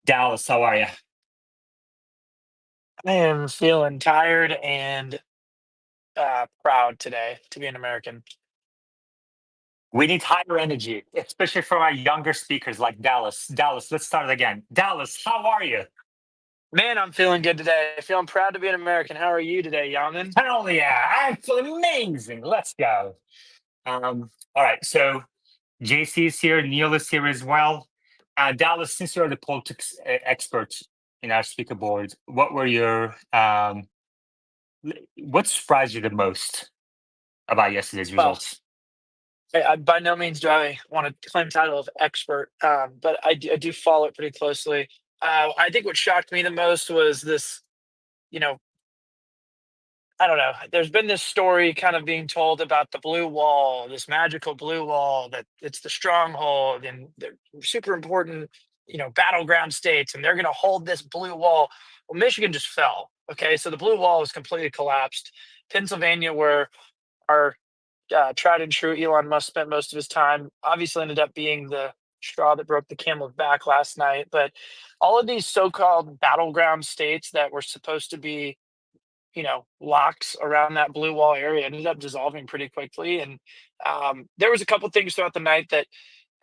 Dallas, how are you? I am feeling tired and proud today to be an American. We need higher energy, especially from our younger speakers like Dallas. Dallas, let's start it again. Dallas, how are you? Man, I'm feeling good today. Feeling proud to be an American. How are you today, Yaman? Hell yeah, I'm feeling amazing. Let's go. All right, so JC is here, Neil is here as well. Dallas, since you're the politics expert in our speaker board, what surprised you the most about yesterday's Well, results? by no means do I want to claim the title of expert, but I do follow it pretty closely. I think what shocked me the most was this, you know, I don't know. There's been this story kind of being told about the blue wall, this magical blue wall that it's the stronghold and they're super important, battleground states, and they're going to hold this blue wall. Well, Michigan just fell. Okay, so the blue wall was completely collapsed. Pennsylvania, where our tried and true Elon Musk spent most of his time, obviously ended up being the straw that broke the camel's back last night. But all of these so-called battleground states that were supposed to be locks around that blue wall area ended up dissolving pretty quickly. And there was a couple things throughout the night that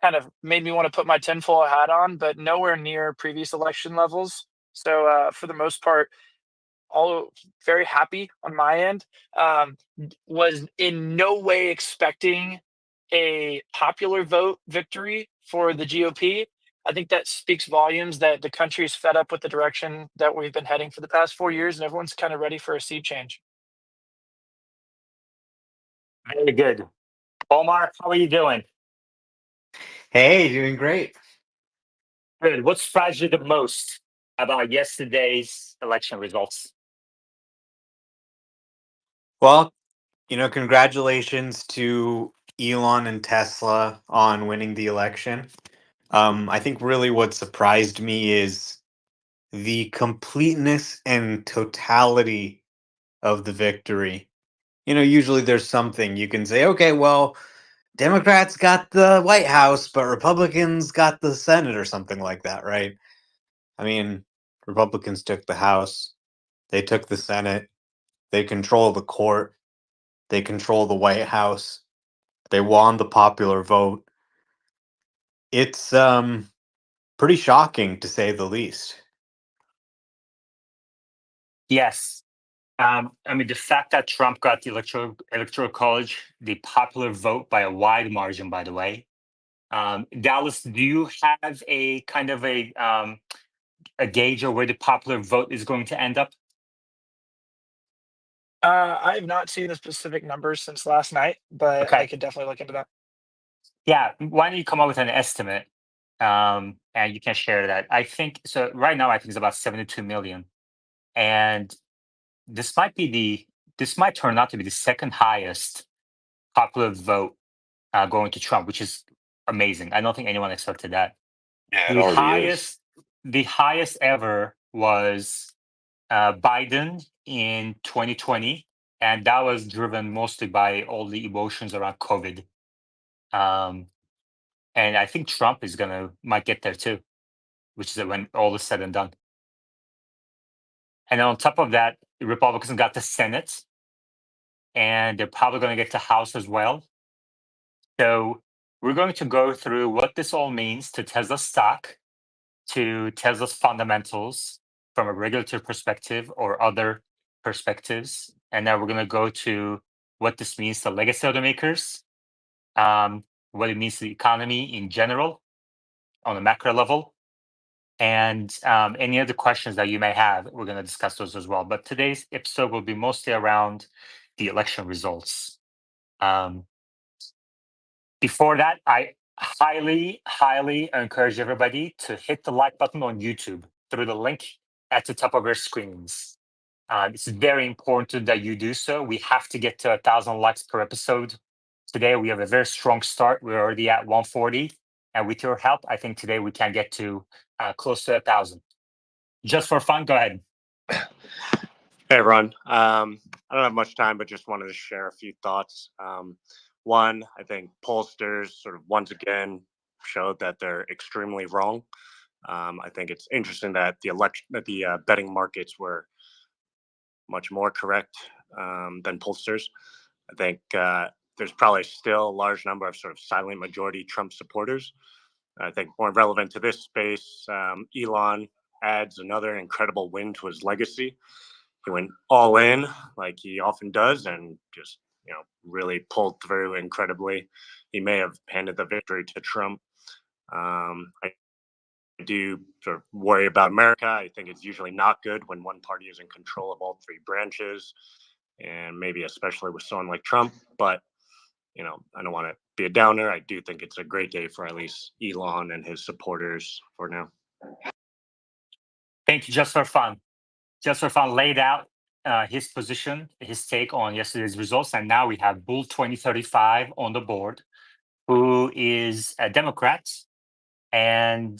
kind of made me want to put my tinfoil hat on, but nowhere near previous election levels. So for the most part, all very happy on my end. Was in no way expecting a popular vote victory for the GOP. I think that speaks volumes that the country is fed up with the direction that we've been heading for the past 4 years, and everyone's kind of ready for a sea change. Very good. Omar, how are you doing? Hey, doing great. Good. What surprised you the most about yesterday's election results? Well, congratulations to Elon and Tesla on winning the election. I think really what surprised me is the completeness and totality of the victory. Usually there's something you can say, okay, well, Democrats got the White House, but Republicans got the Senate or something like that, right? I mean, Republicans took the House, they took the Senate, they control the court. They control the White House. They won the popular vote. It's pretty shocking to say the least. Yes. I mean, the fact that Trump got the electoral college, the popular vote by a wide margin, by the way. Dallas, do you have a kind of a gauge of where the popular vote is going to end up? I have not seen the specific numbers since last night, but I Okay. could definitely look into that. Yeah. Why don't you come up with an estimate? And you can share that. I think so. Right now, I think it's about 72 million, and this might be this might turn out to be the second highest popular vote going to Trump, which is amazing. I don't think anyone expected that. Yeah, it The already is. highest, the highest ever was Biden in 2020, and that was driven mostly by all the emotions around COVID. Um, and I think Trump is gonna might get there too, which is when all is said and done. And then on top of that, the Republicans got the Senate, and they're probably going to get the House as well. So we're going to go through what this all means to Tesla stock, to Tesla's fundamentals from a regulatory perspective or other perspectives. And then we're going to go to what this means to legacy automakers, what it means to the economy in general on a macro level, and any other questions that you may have. We're going to discuss those as well. But today's episode will be mostly around the election results. Um, Before that, I highly encourage everybody to hit the like button on YouTube through the link at the top of your screens. It's very important that you do so. We have to get to 1,000 likes per episode. Today, we have a very strong start. We're already at 140. And with your help, I think today we can get to close to 1,000. Just for fun, go ahead. Hey, Ron. I don't have much time, but just wanted to share a few thoughts. One, I think pollsters sort of once again showed that they're extremely wrong. I think it's interesting that the betting markets were much more correct than pollsters. I think there's probably still a large number of sort of silent majority Trump supporters. I think more relevant to this space, Elon adds another incredible win to his legacy. He went all in, like he often does, and just really pulled through incredibly. He may have handed the victory to Trump. I do sort of worry about America. I think it's usually not good when one party is in control of all three branches, and maybe especially with someone like Trump. But I don't want to be a downer. I do think it's a great day for at least Elon and his supporters for now. Thank you. Just for fun. Just for fun, laid out his position, his take on yesterday's results, and now we have Bull 2035 on the board, who is a Democrat, and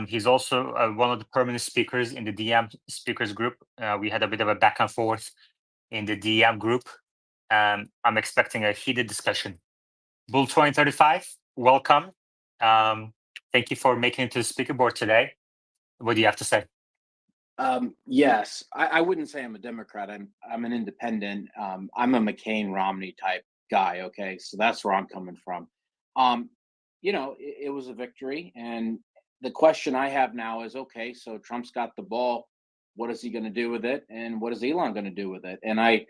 he's also one of the permanent speakers in the DM speakers group. We had a bit of a back and forth in the DM group. I'm expecting a heated discussion. Bull 2035, welcome. Thank you for making it to the speaker board today. What do you have to say? Yes, I wouldn't say I'm a Democrat. I'm an independent. I'm a McCain Romney type guy. Okay, so that's where I'm coming from. It was a victory, and the question I have now is, okay, so Trump's got the ball. What is he going to do with it, and what is Elon going to do with it? And I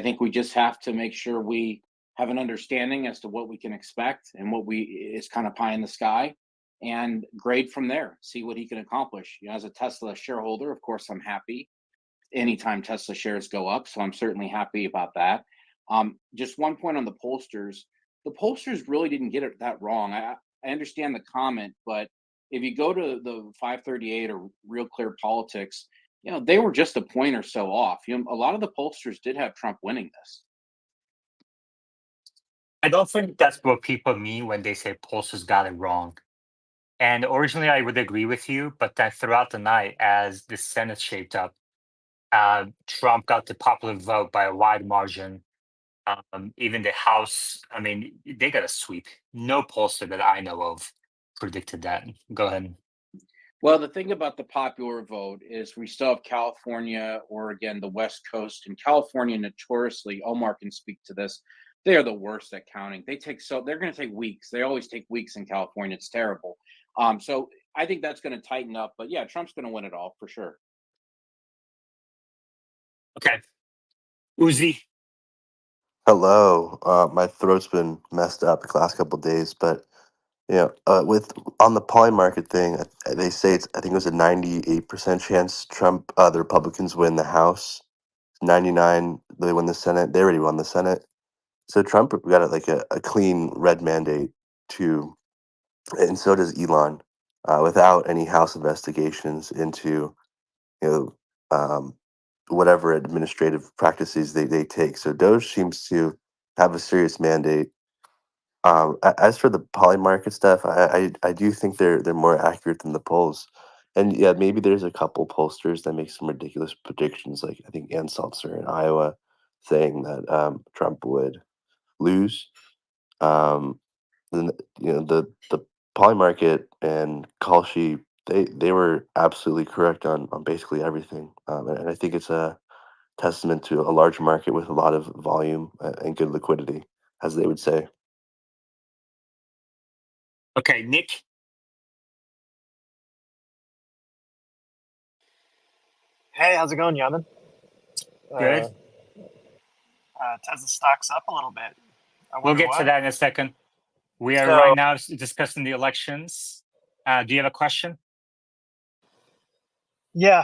think we just have to make sure we have an understanding as to what we can expect and what is kind of pie in the sky, and grade from there, see what he can accomplish. As a Tesla shareholder, of course, I'm happy anytime Tesla shares go up. So I'm certainly happy about that. Just one point on the pollsters. The pollsters really didn't get it that wrong. I understand the comment, but if you go to the 538 or Real Clear Politics, they were just a point or so off. A lot of the pollsters did have Trump winning this. I don't think that's what people mean when they say pollsters got it wrong. And originally, I would agree with you, but then throughout the night, as the Senate shaped up, Trump got the popular vote by a wide margin. Even the House, I mean, they got a sweep. No pollster that I know of predicted that. Go ahead. Well, the thing about the popular vote is we still have California, Oregon, the West Coast, and California notoriously, Omar can speak to this, they are the worst at counting. They're going to take weeks. They always take weeks in California. It's terrible. So I think that's going to tighten up. But yeah, Trump's going to win it all for sure. Okay. Uzi. Hello. My throat's been messed up the last couple of days, but with on the poly market thing, they say I think it was a 98% chance Trump, the Republicans win the House. 99, they win the Senate. They already won the Senate. So Trump got a clean red mandate too, and so does Elon, without any House investigations into you know um, whatever administrative practices they take. So Doge seems to have a serious mandate. As for the poly market stuff, I do think they're more accurate than the polls. And yeah, maybe there's a couple pollsters that make some ridiculous predictions, like I think Ann Salzer in Iowa saying that Trump would lose. Um, then the poly market and Kalshi, they were absolutely correct on basically everything. And I think it's a testament to a large market with a lot of volume and good liquidity, as they would say. Okay, Nick. Hey, how's it going, Yaman? Good. Tesla stock's up a little bit. I We'll wonder get to why. that in a second. We are So, right now discussing the elections. Do you have a question? yeah,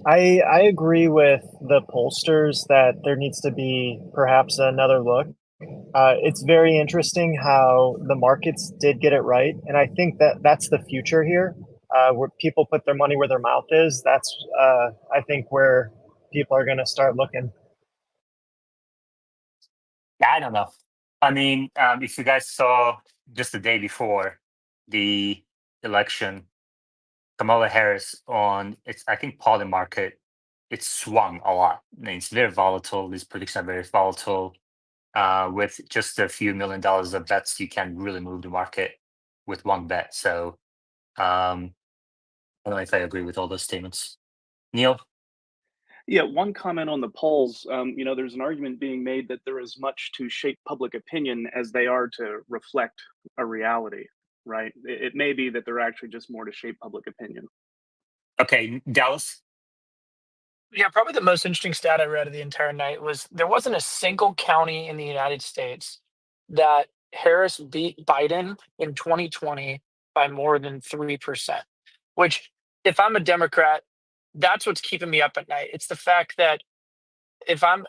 I agree with the pollsters that there needs to be perhaps another look. It's very interesting how the markets did get it right, and I think that's the future here, where people put their money where their mouth is. That's I think where people are going to start looking. Yeah, I don't know. I mean, if you guys saw just the day before the election, Kamala Harris on I think poly market, it swung a lot. I mean, it's very volatile. These predictions are very volatile. With just a few $1 million of bets, you can really move the market with one bet. So I don't know if I agree with all those statements. Neil? Yeah, one comment on the polls. There's an argument being made that they're as much to shape public opinion as they are to reflect a reality, right? It may be that they're actually just more to shape public opinion. Okay, Dallas? Yeah, probably the most interesting stat I read of the entire night was there wasn't a single county in the United States that Harris beat Biden in 2020 by more than 3%, which, if I'm a Democrat, that's what's keeping me up at night. It's the fact that if I'm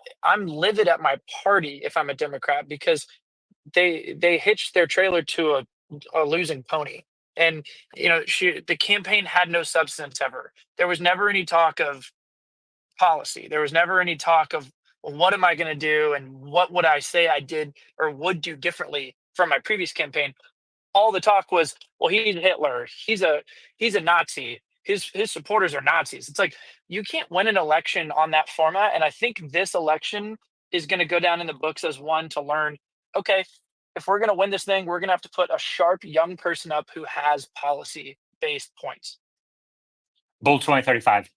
livid at my party if I'm a Democrat because they hitched their trailer to a losing pony. And the campaign had no substance ever. There was never any talk of policy. There was never any talk of, well, what am I going to do and what would I say I did or would do differently from my previous campaign. All the talk was, well, he's Hitler, he's a Nazi, his supporters are Nazis. It's like you can't win an election on that format. And I think this election is going to go down in the books as one to learn, okay, if we're going to win this thing, we're going to have to put a sharp young person up who has policy based points. Bull 2035.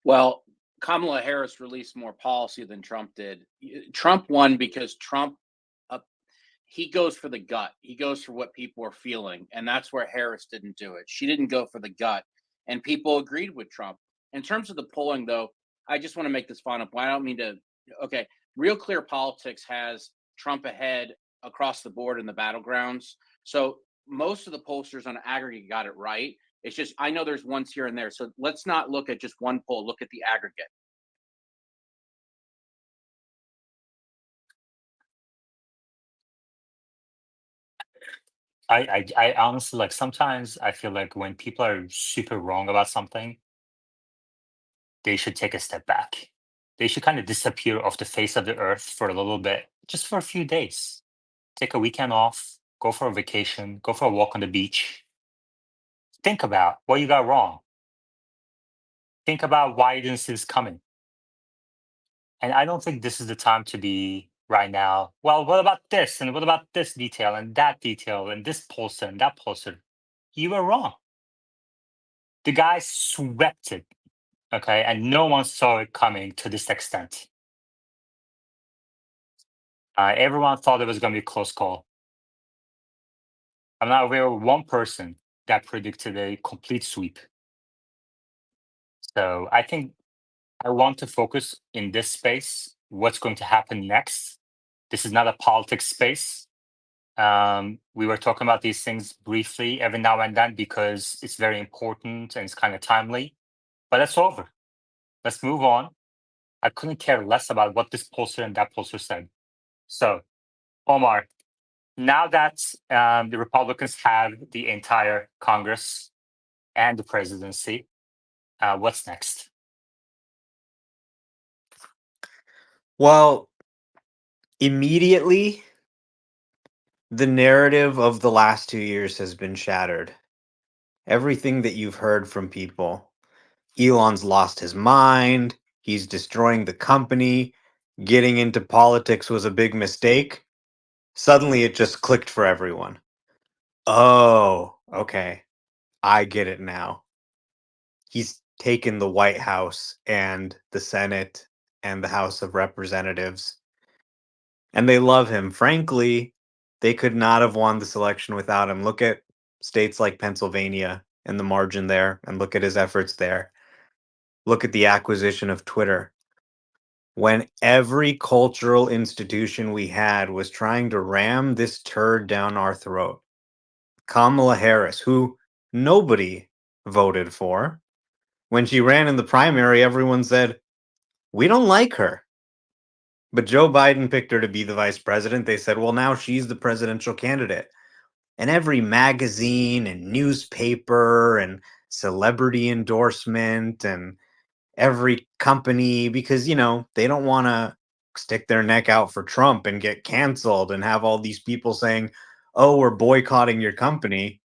Well, Kamala Harris released more policy than Trump did. Trump won because Trump, he goes for the gut. He goes for what people are feeling. And that's where Harris didn't do it. She didn't go for the gut. And people agreed with Trump. In terms of the polling, though, I just want to make this final point. I don't mean to. Okay. Real Clear Politics has Trump ahead across the board in the battlegrounds. So most of the pollsters on aggregate got it right. It's just, I know there's ones here and there. So let's not look at just one poll, look at the aggregate. I honestly, like, sometimes I feel like when people are super wrong about something, they should take a step back. They should kind of disappear off the face of the earth for a little bit, just for a few days. Take a weekend off, go for a vacation, go for a walk on the beach. Think about what you got wrong. Think about why you didn't see this coming. And I don't think this is the time to be right now. Well, what about this? And what about this detail and that detail and this pollster and that pollster? You were wrong. The guy swept it. Okay. And no one saw it coming to this extent. Everyone thought it was going to be a close call. I'm not aware of one person that predicted a complete sweep. So I think I want to focus in this space what's going to happen next. This is not a politics space. We were talking about these things briefly every now and then because it's very important and it's kind of timely. But that's over. Let's move on. I couldn't care less about what this pollster and that pollster said. So, Omar, now that the Republicans have the entire Congress and the presidency, what's next? Well, immediately, the narrative of the last 2 years has been shattered. Everything that you've heard from people, Elon's lost his mind, he's destroying the company, getting into politics was a big mistake. Suddenly it just clicked for everyone. Oh, okay. I get it now. He's taken the White House and the Senate and the House of Representatives. And they love him. Frankly, they could not have won this election without him. Look at states like Pennsylvania and the margin there, and look at his efforts there. Look at the acquisition of Twitter. When every cultural institution we had was trying to ram this turd down our throat, Kamala Harris, who nobody voted for, when she ran in the primary, everyone said, we don't like her. But Joe Biden picked her to be the vice president. They said, well, now she's the presidential candidate. And every magazine and newspaper and celebrity endorsement and every company, because, they don't want to stick their neck out for Trump and get canceled and have all these people saying, oh, we're boycotting your company.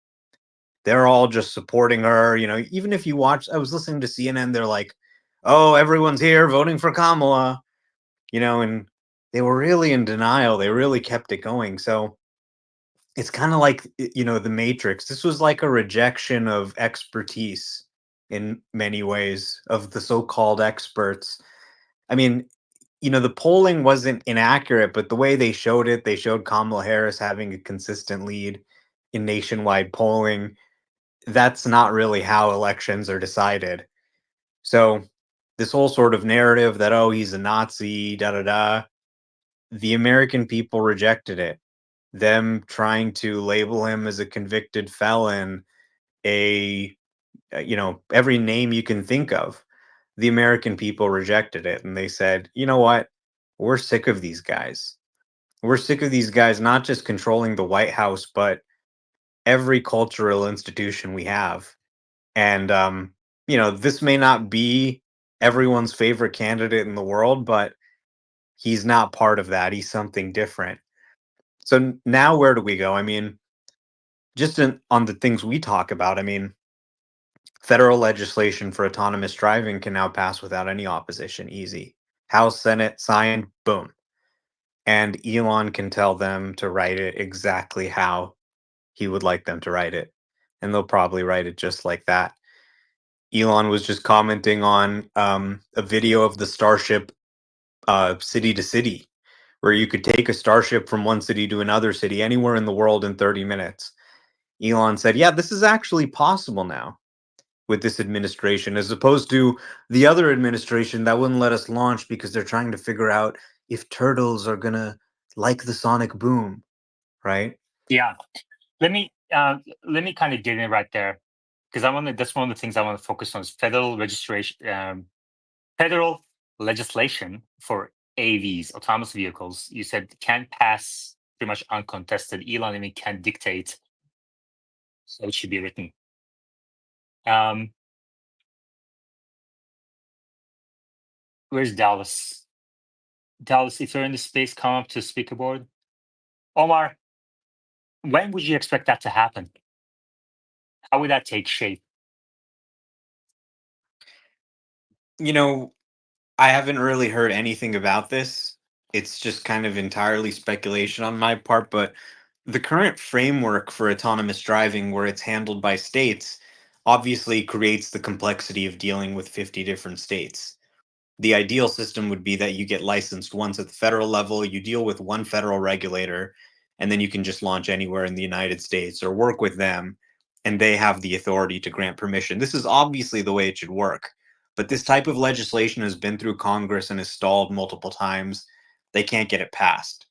They're all just supporting her. Even if you watch, I was listening to CNN, they're like, oh, everyone's here voting for Kamala, and they were really in denial. They really kept it going. So it's kind of like the Matrix. This was like a rejection of expertise in many ways of the so-called experts. I mean, the polling wasn't inaccurate, but the way they showed it, they showed Kamala Harris having a consistent lead in nationwide polling. That's not really how elections are decided. So this whole sort of narrative that, oh, he's a Nazi, da da da, the American people rejected it. Them trying to label him as a convicted felon, a every name you can think of, the American people rejected it, and they said, you know what, we're sick of these guys. We're sick of these guys not just controlling the White House, but every cultural institution we have. And this may not be everyone's favorite candidate in the world, but he's not part of that. He's something different. So now where do we go? I mean, just on the things we talk about, I mean, federal legislation for autonomous driving can now pass without any opposition, easy. House, Senate, signed, boom. And Elon can tell them to write it exactly how he would like them to write it. And they'll probably write it just like that. Elon was just commenting on a video of the Starship city to city, where you could take a Starship from one city to another city anywhere in the world in 30 minutes. Elon said, yeah, this is actually possible now with this administration, as opposed to the other administration that wouldn't let us launch because they're trying to figure out if turtles are going to like the sonic boom, right? Yeah. Let me kind of get in right there, because that's one of the things I want to focus on is federal registration, federal legislation for AVs, autonomous vehicles. You said can pass pretty much uncontested. Elon even can dictate how it should be written. Where's Dallas? Dallas, if you're in the space, come up to speaker board. Omar, when would you expect that to happen? How would that take shape? I haven't really heard anything about this. It's just kind of entirely speculation on my part, but the current framework for autonomous driving, where it's handled by states, obviously creates the complexity of dealing with 50 different states. The ideal system would be that you get licensed once at the federal level, you deal with one federal regulator, and then you can just launch anywhere in the United States or work with them, and they have the authority to grant permission. This is obviously the way it should work. But this type of legislation has been through Congress and has stalled multiple times. They can't get it passed.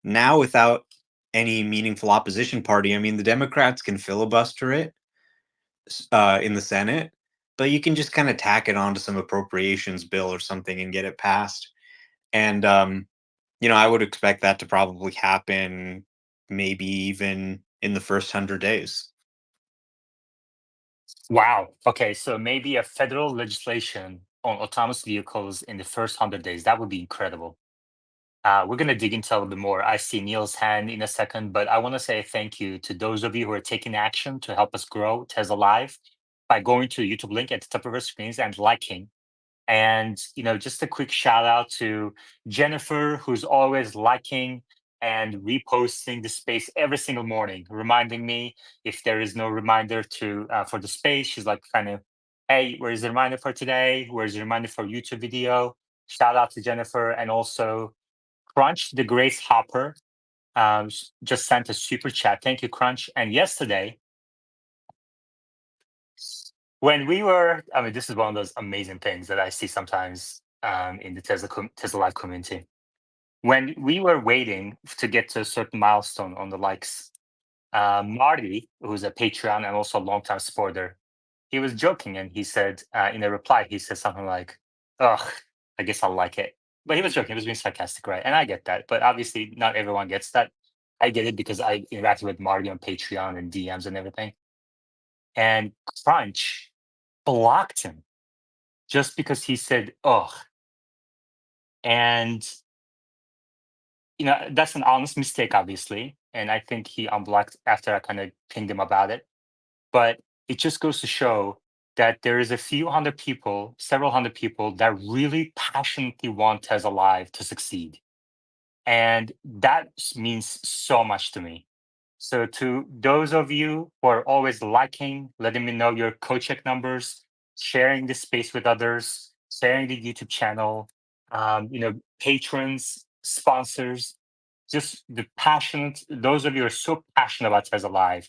Now, without any meaningful opposition party, I mean, the Democrats can filibuster it in the Senate, but you can just kind of tack it onto some appropriations bill or something and get it passed. And I would expect that to probably happen maybe even in the first 100 days. Wow. Okay, so maybe a federal legislation on autonomous vehicles in the first 100 days. That would be incredible. We're going to dig into a little bit more. I see Neil's hand in a second, but I want to say thank you to those of you who are taking action to help us grow Tesla Live by going to the YouTube link at the top of our screens and liking. And, just a quick shout out to Jennifer, who's always liking and reposting the space every single morning, reminding me if there is no reminder for the space. She's like, kind of, hey, where's the reminder for today? Where's the reminder for YouTube video? Shout out to Jennifer. And also Crunch, the Grace Hopper, just sent a super chat. Thank you, Crunch. And yesterday, when we were, I mean, this is one of those amazing things that I see sometimes in the Tesla Live community. When we were waiting to get to a certain milestone on the likes, Marty, who's a Patreon and also a longtime supporter, he was joking and he said, in a reply, he said something like, "Ugh, I guess I'll like it." But he was joking, he was being sarcastic, right? And I get that, but obviously not everyone gets that. I get it because I interacted with Marty on Patreon and DMs and everything. And Crunch blocked him just because he said, "Ugh." And that's an honest mistake, obviously. And I think he unblocked after I kind of pinged him about it. But it just goes to show that there is a few hundred people, several hundred people that really passionately want Tesla Live to succeed. And that means so much to me. So to those of you who are always liking, letting me know your co-check numbers, sharing this space with others, sharing the YouTube channel, patrons, sponsors, just the passionate, those of you who are so passionate about Tesla Live,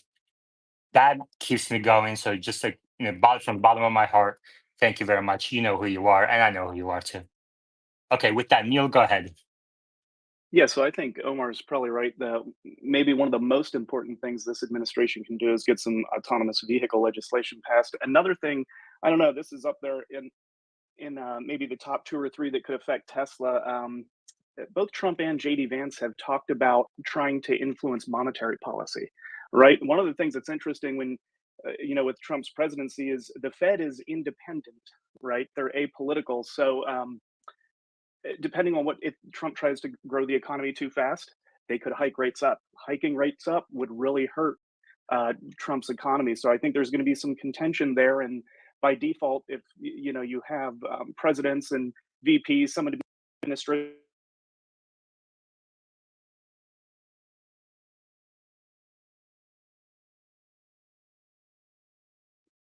that keeps me going. So just like, from the bottom of my heart, thank you very much. You know who you are, and I know who you are too. Okay, with that, Neil, go ahead. Yeah, so I think Omar is probably right that maybe one of the most important things this administration can do is get some autonomous vehicle legislation passed. Another thing, I don't know, this is up there in maybe the top 2 or 3 that could affect Tesla. Both Trump and JD Vance have talked about trying to influence monetary policy, right? One of the things that's interesting when with Trump's presidency is the Fed is independent, right? They're apolitical, so depending on what, if Trump tries to grow the economy too fast, they could hike rates up. Hiking rates up would really hurt Trump's economy. So I think there's going to be some contention there. And by default, if you have presidents and VPs, some administration.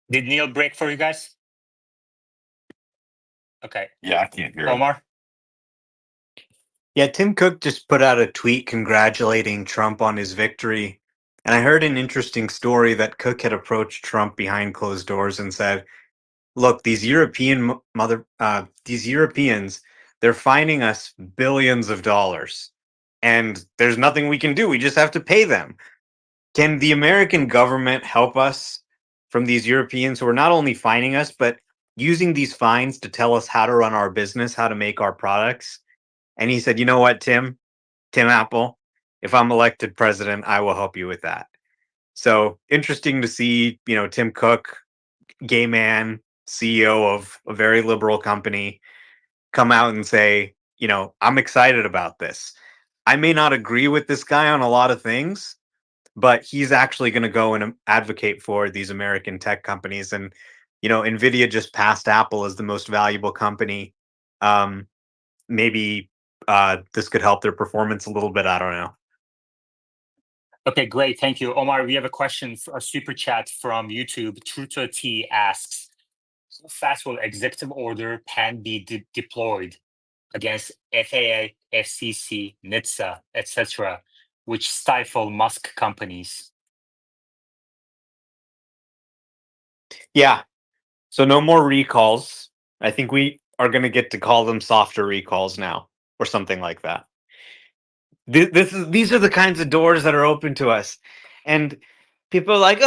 Did Neil break for you guys? Okay. Yeah, I can't hear him. Omar? Yeah, Tim Cook just put out a tweet congratulating Trump on his victory. And I heard an interesting story that Cook had approached Trump behind closed doors and said, "Look, these these Europeans, they're fining us billions of dollars, and there's nothing we can do. We just have to pay them. Can the American government help us from these Europeans who are not only fining us, but using these fines to tell us how to run our business, how to make our products?" And he said, "You know what, Tim Apple, if I'm elected president, I will help you with that." So interesting to see, Tim Cook, gay man, CEO of a very liberal company, come out and say, I'm excited about this. I may not agree with this guy on a lot of things, but he's actually going to go and advocate for these American tech companies. And, NVIDIA just passed Apple as the most valuable company. Maybe this could help their performance a little bit. I don't know. Okay, great. Thank you. Omar, we have a question, a super chat from YouTube. Truto T asks, how fast will executive order PAN be deployed against FAA, FCC, NHTSA, etc., which stifle Musk companies? Yeah. So no more recalls. I think we are going to get to call them softer recalls now, or something like that. These are the kinds of doors that are open to us, and people are like,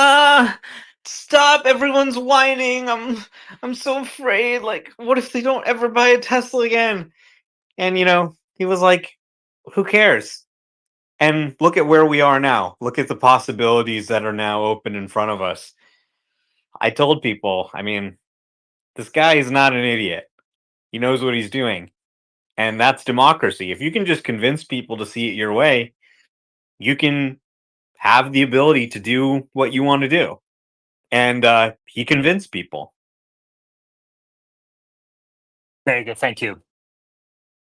stop! Everyone's whining. I'm so afraid. Like, what if they don't ever buy a Tesla again? And he was like, who cares? And look at where we are now. Look at the possibilities that are now open in front of us. I told people, this guy is not an idiot. He knows what he's doing. And that's democracy. If you can just convince people to see it your way, you can have the ability to do what you want to do. And he convinced people. Very good. Thank you.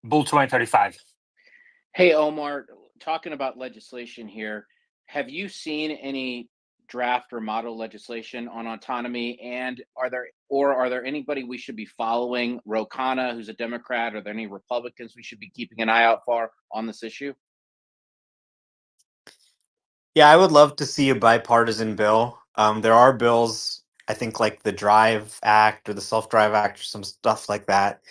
Bull 2035. Hey, Omar, talking about legislation here, have you seen any draft or model legislation on autonomy? And are there anybody we should be following? Ro Khanna, who's a Democrat, are there any Republicans we should be keeping an eye out for on this issue? Yeah, I would love to see a bipartisan bill. There are bills, I think, like the Drive Act or the Self Drive Act or some stuff like that.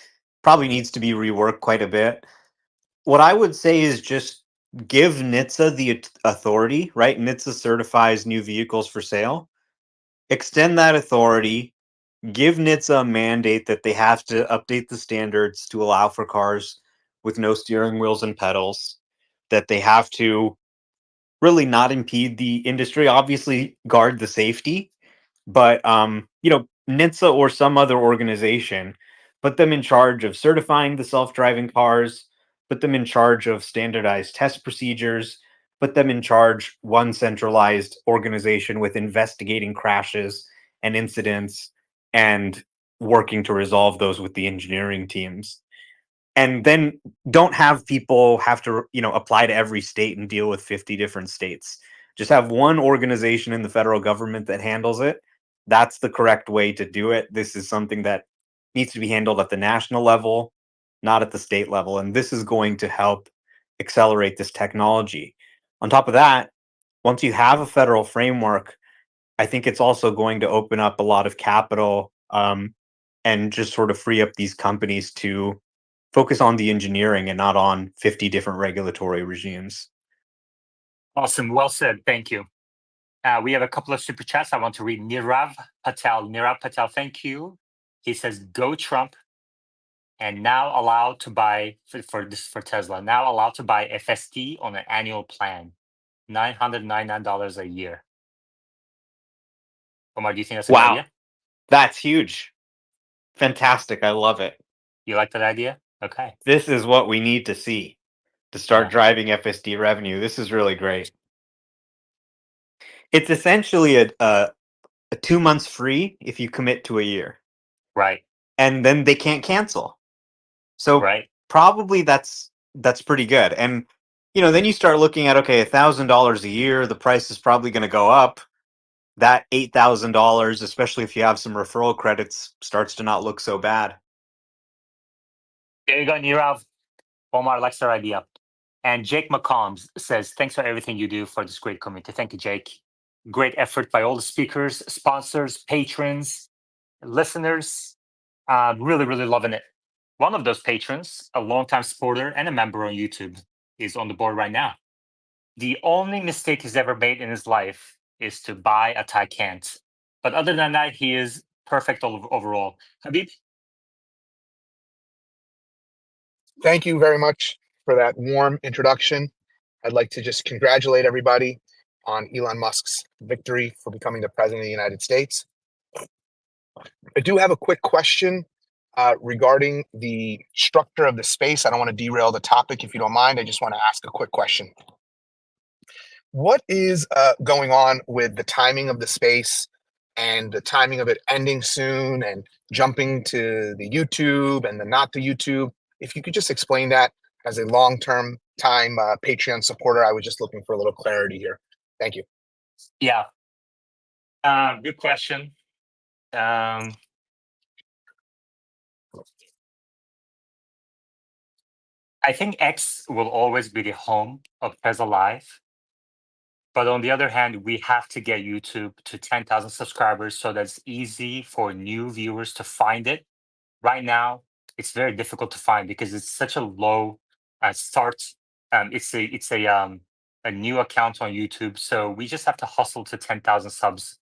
Probably needs to be reworked quite a bit. What I would say is just give NHTSA the authority, right? NHTSA certifies new vehicles for sale. Extend that authority. Give NHTSA a mandate that they have to update the standards to allow for cars with no steering wheels and pedals, that they have to really not impede the industry, obviously guard the safety, but NHTSA or some other organization, put them in charge of certifying the self-driving cars, put them in charge of standardized test procedures, put them in charge one centralized organization with investigating crashes and incidents and working to resolve those with the engineering teams. And then don't have people have to apply to every state and deal with 50 different states. Just have one organization in the federal government that handles it. That's the correct way to do it. This is something that needs to be handled at the national level, not at the state level. And this is going to help accelerate this technology. On top of that, once you have a federal framework, I think it's also going to open up a lot of capital, and just sort of free up these companies to focus on the engineering and not on 50 different regulatory regimes. Awesome. Well said. Thank you. We have a couple of super chats. I want to read Nirav Patel. Nirav Patel, thank you. He says, "Go Trump," and now allowed to buy for Tesla. Now allowed to buy FSD on an annual plan, $999 a year. Omar, do you think that's a good Wow. idea? That's huge. Fantastic. I love it. You like that idea? Okay. This is what we need to see to start Yeah. driving FSD revenue. This is really great. It's essentially a 2 months free if you commit to a year, Right. and then they can't cancel. So Right. probably that's pretty good. And then you start looking at, okay, $1,000 a year, the price is probably going to go up. That $8,000, especially if you have some referral credits, starts to not look so bad. There you go, Nirav. Omar likes our idea. And Jake McCombs says, "Thanks for everything you do for this great community." Thank you, Jake. Great effort by all the speakers, sponsors, patrons, listeners. Really, really loving it. One of those patrons, a longtime supporter and a member on YouTube, is on the board right now. The only mistake he's ever made in his life is to buy a Taycan. But other than that, he is perfect overall. Habib? Thank you very much for that warm introduction. I'd like to just congratulate everybody on Elon Musk's victory for becoming the president of the United States. I do have a quick question regarding the structure of the space. I don't want to derail the topic if you don't mind. I just want to ask a quick question. What is going on with the timing of the space and the timing of it ending soon and jumping to the YouTube and the not the YouTube? If you could just explain that as a long-term time Patreon supporter, I was just looking for a little clarity here. Thank you. Yeah. Good question. I think X will always be the home of Tesla Live. But on the other hand, we have to get YouTube to 10,000 subscribers so that it's easy for new viewers to find it. Right now, it's very difficult to find because it's such a low start. It's a new account on YouTube, so we just have to hustle to 10,000 subs.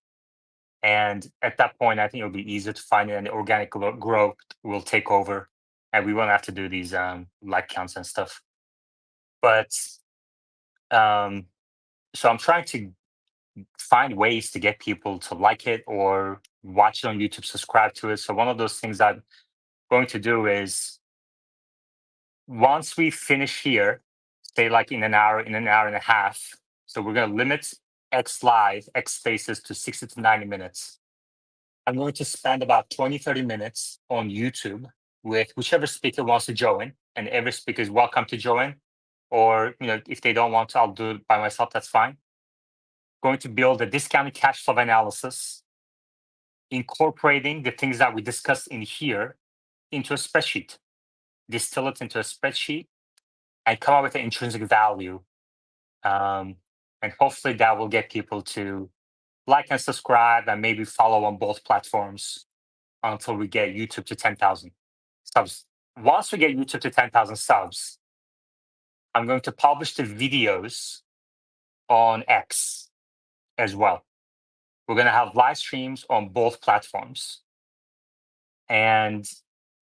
And at that point, I think it'll be easier to find it, and the organic growth will take over, and we won't have to do these like counts and stuff. But so I'm trying to find ways to get people to like it or watch it on YouTube, subscribe to it. So one of those things I'm going to do is once we finish here, say like in an hour and a half. So we're going to limit X Live, X Spaces to 60 to 90 minutes. I'm going to spend about 20, 30 minutes on YouTube with whichever speaker wants to join, and every speaker is welcome to join. Or, if they don't want to, I'll do it by myself. That's fine. Going to build a discounted cash flow analysis, incorporating the things that we discussed in here into a spreadsheet, distill it into a spreadsheet, and come up with an intrinsic value. And hopefully that will get people to like and subscribe and maybe follow on both platforms until we get YouTube to 10,000 subs. Once we get YouTube to 10,000 subs, I'm going to publish the videos on X as well. We're going to have live streams on both platforms. And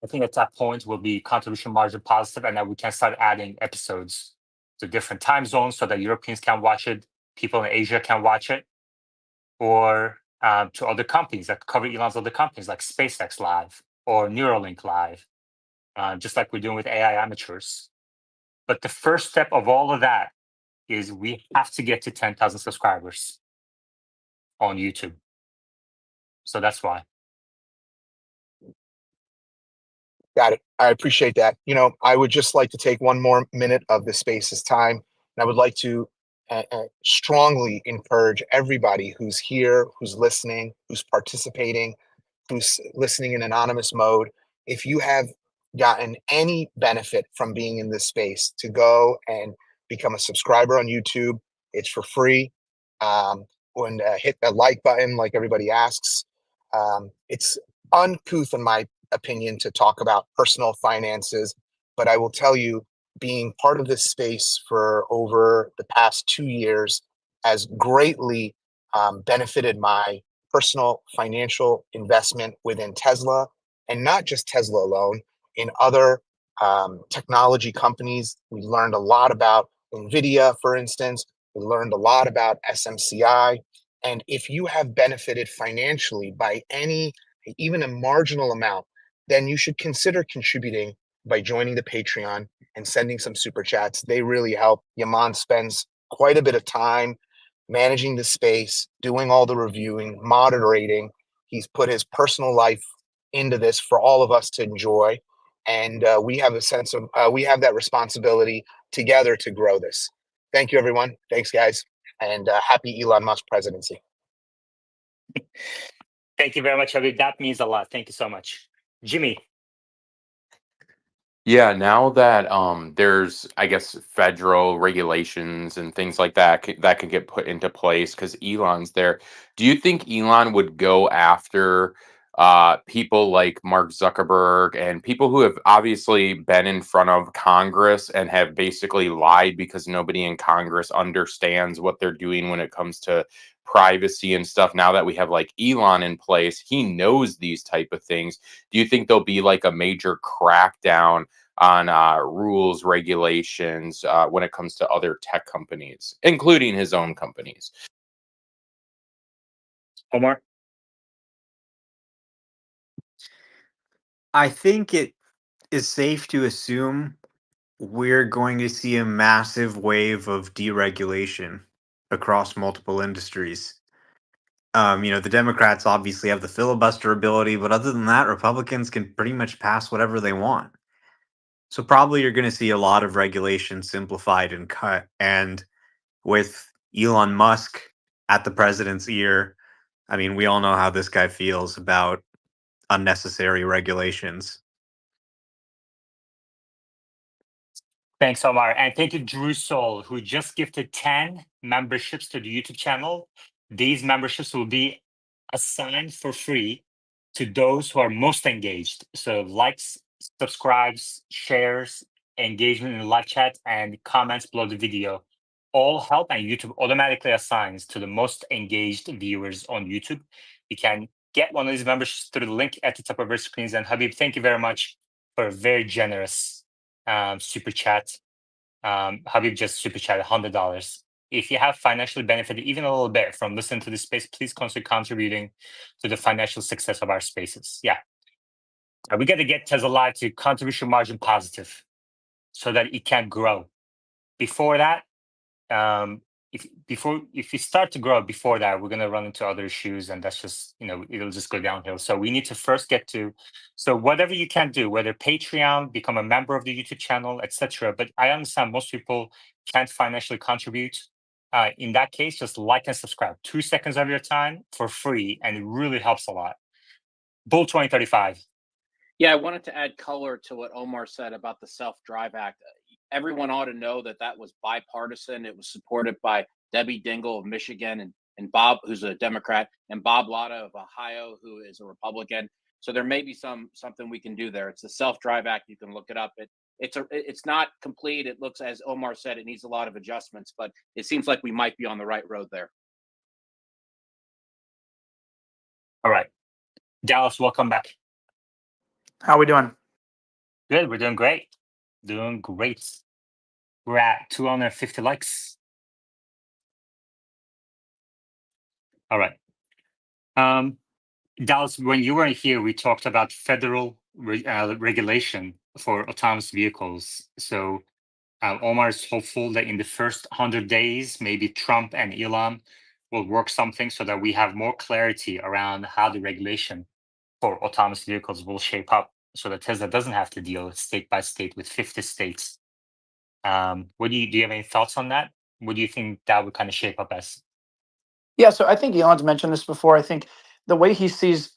I think at that point will be contribution margin positive, and then we can start adding episodes to different time zones so that Europeans can watch it, people in Asia can watch it, or to other companies that cover Elon's other companies like SpaceX Live or Neuralink Live, just like we're doing with AI amateurs. But the first step of all of that is we have to get to 10,000 subscribers on YouTube. So that's why. Got it. I appreciate that. I would just like to take one more minute of the space's time. And I would like to strongly encourage everybody who's here, who's listening, who's participating, who's listening in anonymous mode. If you have gotten any benefit from being in this space, to go and become a subscriber on YouTube. It's for free. And hit the like button like everybody asks. It's uncouth, in my opinion, to talk about personal finances, but I will tell you, being part of this space for over the past 2 years has greatly benefited my personal financial investment within Tesla, and not just Tesla alone, in other technology companies. We learned a lot about NVIDIA, for instance. We learned a lot about SMCI. And if you have benefited financially by any, even a marginal amount, then you should consider contributing by joining the Patreon and sending some super chats. They really help. Yaman spends quite a bit of time managing the space, doing all the reviewing, moderating. He's put his personal life into this for all of us to enjoy. And we have a sense of, we have that responsibility together to grow this. Thank you, everyone. Thanks, guys. And happy Elon Musk presidency. Thank you very much, Habib. That means a lot. Thank you so much. Jimmy. Yeah, now that there's, I guess, federal regulations and things like that that could get put into place because Elon's there. Do you think Elon would go after people like Mark Zuckerberg and people who have obviously been in front of Congress and have basically lied because nobody in Congress understands what they're doing when it comes to privacy and stuff? Now that we have like Elon in place, he knows these type of things. Do you think there'll be like a major crackdown on rules, regulations when it comes to other tech companies, including his own companies? Omar? I think it is safe to assume we're going to see a massive wave of deregulation across multiple industries. The Democrats obviously have the filibuster ability, but other than that, Republicans can pretty much pass whatever they want. So probably you're going to see a lot of regulation simplified and cut. And with Elon Musk at the president's ear, I mean, we all know how this guy feels about unnecessary regulations. Thanks, Omar. And thank you, Drew Soul, who just gifted 10 memberships to the YouTube channel. These memberships will be assigned for free to those who are most engaged. So likes, subscribes, shares, engagement in the live chat, and comments below the video all help, and YouTube automatically assigns to the most engaged viewers on YouTube. You can get one of these memberships through the link at the top of our screens. And Habib, thank you very much for a very generous super chat. Habib just super chat $100. If you have financially benefited even a little bit from listening to this space, please consider contributing to the financial success of our spaces. Yeah, we got to get Tesla Live to contribution margin positive so that it can grow. Before that, if you start to grow before that, we're going to run into other issues, and that's just, it'll just go downhill. So we need to first get to, so whatever you can do, whether Patreon, become a member of the YouTube channel, etc. But I understand most people can't financially contribute. In that case, just like and subscribe. 2 seconds of your time for free, and it really helps a lot. Bull 2035. Yeah, I wanted to add color to what Omar said about the Self-Drive Act. Everyone ought to know that that was bipartisan. It was supported by Debbie Dingell of Michigan and Bob, who's a Democrat, and Bob Latta of Ohio, who is a Republican. So there may be something we can do there. It's the Self-Drive Act. You can look it up. It's not complete. It looks, as Omar said, it needs a lot of adjustments, but it seems like we might be on the right road there. All right. Dallas, welcome back. How we doing? Good. We're doing great. Doing great. We're at 250 likes. All right. Dallas, when you were here, we talked about federal regulation for autonomous vehicles. So Omar is hopeful that in the first 100 days, maybe Trump and Elon will work something so that we have more clarity around how the regulation for autonomous vehicles will shape up, so that Tesla doesn't have to deal state by state with 50 states. Do you have any thoughts on that? what do you think that would kind of shape up as? Yeah, so I think Elon's mentioned this before. I think the way he sees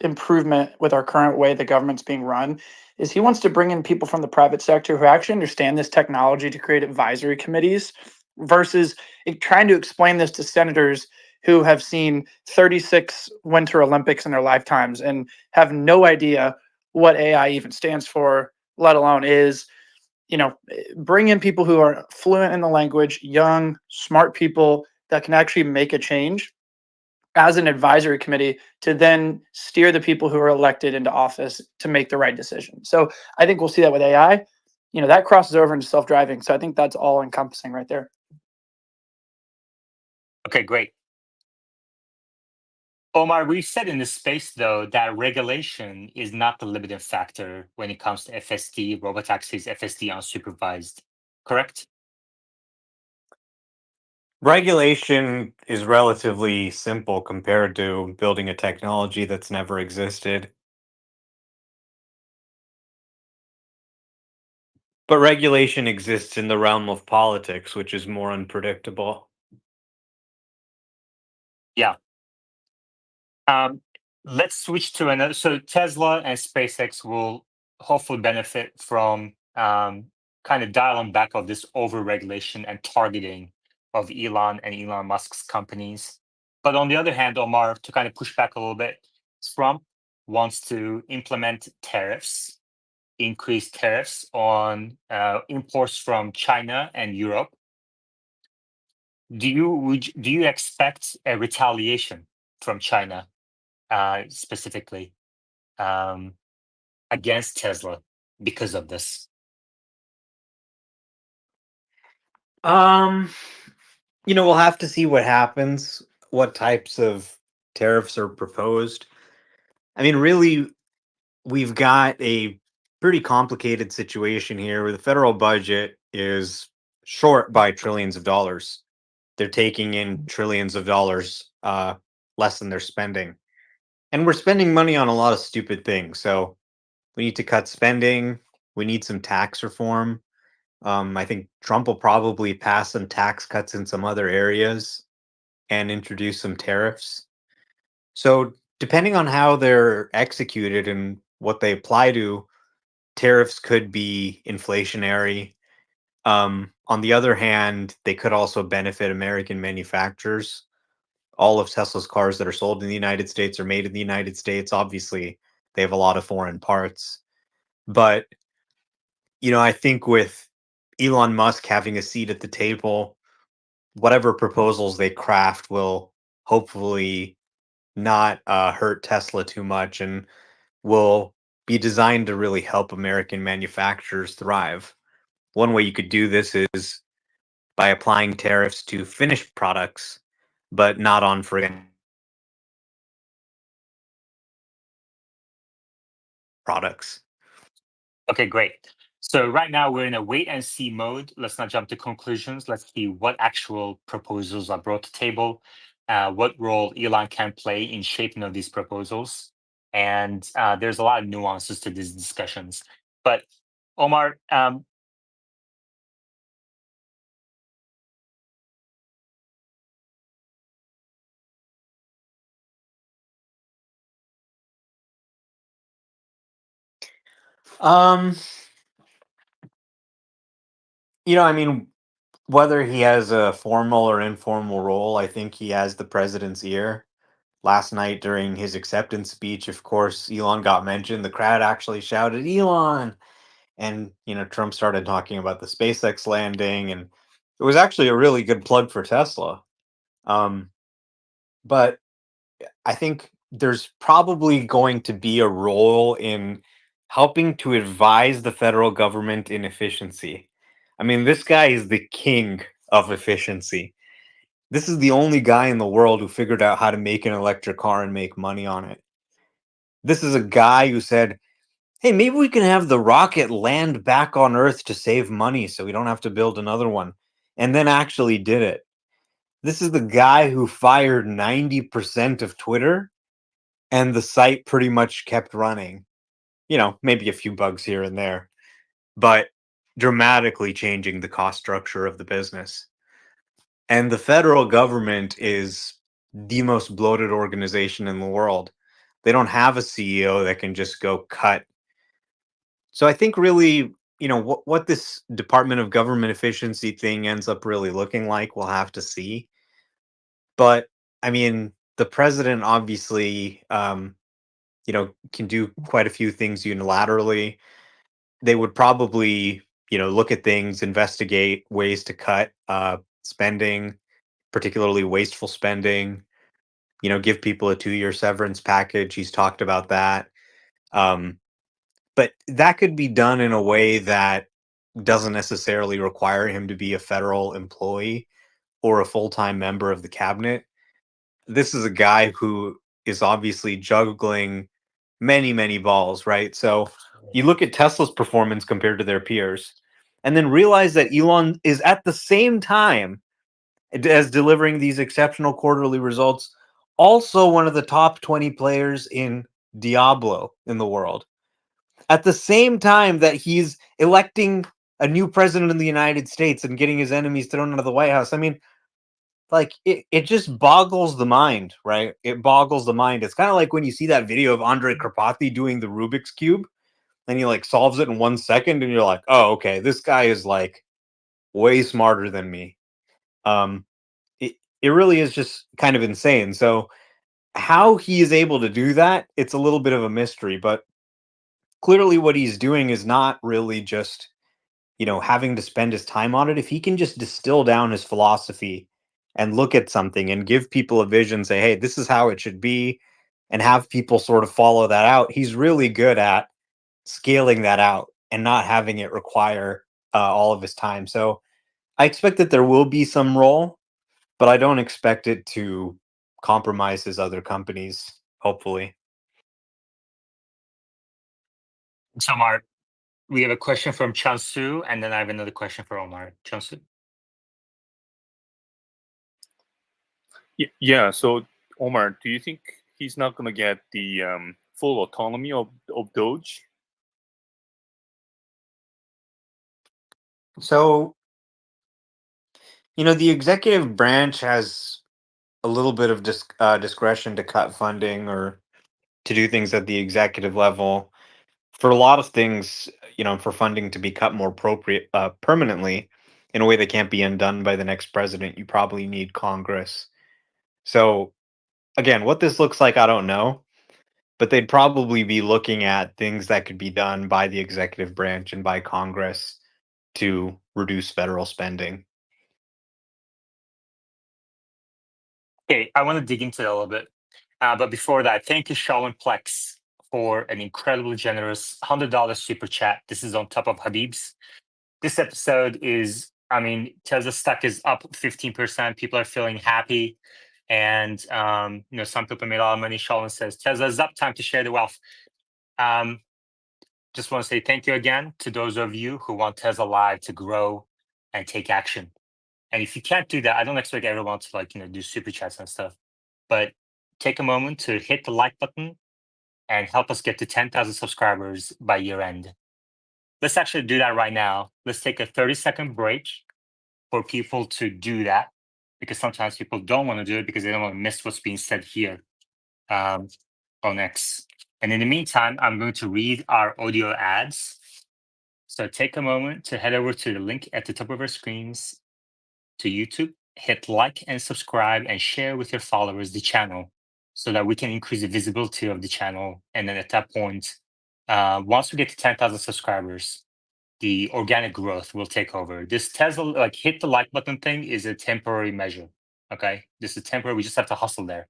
improvement with our current way the government's being run is he wants to bring in people from the private sector who actually understand this technology to create advisory committees versus trying to explain this to senators who have seen 36 Winter Olympics in their lifetimes and have no idea what AI even stands for, let alone is. Bring in people who are fluent in the language, young, smart people that can actually make a change as an advisory committee to then steer the people who are elected into office to make the right decision. So I think we'll see that with AI. That crosses over into self-driving. So I think that's all encompassing right there. Okay, great. Omar, we've said in this space, though, that regulation is not the limiting factor when it comes to FSD, robotaxis, FSD unsupervised, correct? Regulation is relatively simple compared to building a technology that's never existed. But regulation exists in the realm of politics, which is more unpredictable. Yeah. Let's switch to another. So Tesla and SpaceX will hopefully benefit from kind of dialing back of this over-regulation and targeting of Elon and Elon Musk's companies. But on the other hand, Omar, to kind of push back a little bit, Trump wants to implement tariffs, increase tariffs on imports from China and Europe. Do you expect a retaliation from China specifically against Tesla because of this? We'll have to see what happens, what types of tariffs are proposed. I mean, really, we've got a pretty complicated situation here where the federal budget is short by trillions of dollars. They're taking in trillions of dollars less than they're spending. And we're spending money on a lot of stupid things. So we need to cut spending. We need some tax reform. I think Trump will probably pass some tax cuts in some other areas and introduce some tariffs. So, depending on how they're executed and what they apply to, tariffs could be inflationary. On the other hand, they could also benefit American manufacturers. All of Tesla's cars that are sold in the United States are made in the United States. Obviously, they have a lot of foreign parts. But, I think with Elon Musk having a seat at the table, whatever proposals they craft will hopefully not hurt Tesla too much and will be designed to really help American manufacturers thrive. One way you could do this is by applying tariffs to finished products, but not on products. Okay, great. So right now we're in a wait and see mode. Let's not jump to conclusions. Let's see what actual proposals are brought to the table, what role Elon can play in shaping of these proposals. And there's a lot of nuances to these discussions. But Omar, Um, I mean, whether he has a formal or informal role, I think he has the president's ear. Last night during his acceptance speech, of course, Elon got mentioned. The crowd actually shouted, Elon! And, Trump started talking about the SpaceX landing, and it was actually a really good plug for Tesla. But I think there's probably going to be a role in helping to advise the federal government in efficiency. I mean, this guy is the king of efficiency. This is the only guy in the world who figured out how to make an electric car and make money on it. This is a guy who said, hey, maybe we can have the rocket land back on Earth to save money so we don't have to build another one, and then actually did it. This is the guy who fired 90% of Twitter, and the site pretty much kept running. Maybe a few bugs here and there. But dramatically changing the cost structure of the business. And the federal government is the most bloated organization in the world. They don't have a CEO that can just go cut. So I think really, what this Department of Government Efficiency thing ends up really looking like, we'll have to see. But I mean, the president obviously, can do quite a few things unilaterally. They would probably, look at things, investigate ways to cut spending, particularly wasteful spending. Give people a 2-year severance package. He's talked about that. But that could be done in a way that doesn't necessarily require him to be a federal employee or a full-time member of the cabinet. This is a guy who is obviously juggling many, many balls, right? So you look at Tesla's performance compared to their peers, and then realize that Elon is at the same time as delivering these exceptional quarterly results, also one of the top 20 players in Diablo in the world. At the same time that he's electing a new president of the United States and getting his enemies thrown out of the White House. I mean, like it just boggles the mind, right? It boggles the mind. It's kind of like when you see that video of Andrei Karpathy doing the Rubik's Cube and he like solves it in 1 second and you're like, oh, okay, this guy is like way smarter than me. It really is just kind of insane. So how he is able to do that, it's a little bit of a mystery, but clearly what he's doing is not really just, having to spend his time on it. If he can just distill down his philosophy and look at something and give people a vision, say, hey, this is how it should be, and have people sort of follow that out, he's really good at scaling that out and not having it require all of his time. So I expect that there will be some role, but I don't expect it to compromise his other companies, hopefully. So, Mark, we have a question from Chansu, and then I have another question for Omar. Chansu? Yeah. So, Omar, do you think he's not going to get the full autonomy of Doge? So, the executive branch has a little bit of discretion to cut funding or to do things at the executive level. For a lot of things, for funding to be cut more appropriate permanently in a way that can't be undone by the next president, you probably need Congress. So again, what this looks like, I don't know, but they'd probably be looking at things that could be done by the executive branch and by Congress to reduce federal spending. Okay, I want to dig into it a little bit. But before that, thank you, Shalom Plex, for an incredibly generous $100 super chat. This is on top of Habib's. This episode is, Tesla stock is up 15%. People are feeling happy. And, some people made a lot of money. Shalom says, Tesla's up, time to share the wealth. Just want to say thank you again to those of you who want Tesla Live to grow and take action. And if you can't do that, I don't expect everyone to do super chats and stuff. But take a moment to hit the like button and help us get to 10,000 subscribers by year end. Let's actually do that right now. Let's take a 30-second break for people to do that, because sometimes people don't want to do it because they don't want to miss what's being said here on X. And in the meantime, I'm going to read our audio ads. So take a moment to head over to the link at the top of our screens to YouTube, hit like and subscribe, and share with your followers the channel so that we can increase the visibility of the channel. And then at that point, once we get to 10,000 subscribers, the organic growth will take over. This Tesla, hit the like button thing is a temporary measure. Okay. This is temporary. We just have to hustle there.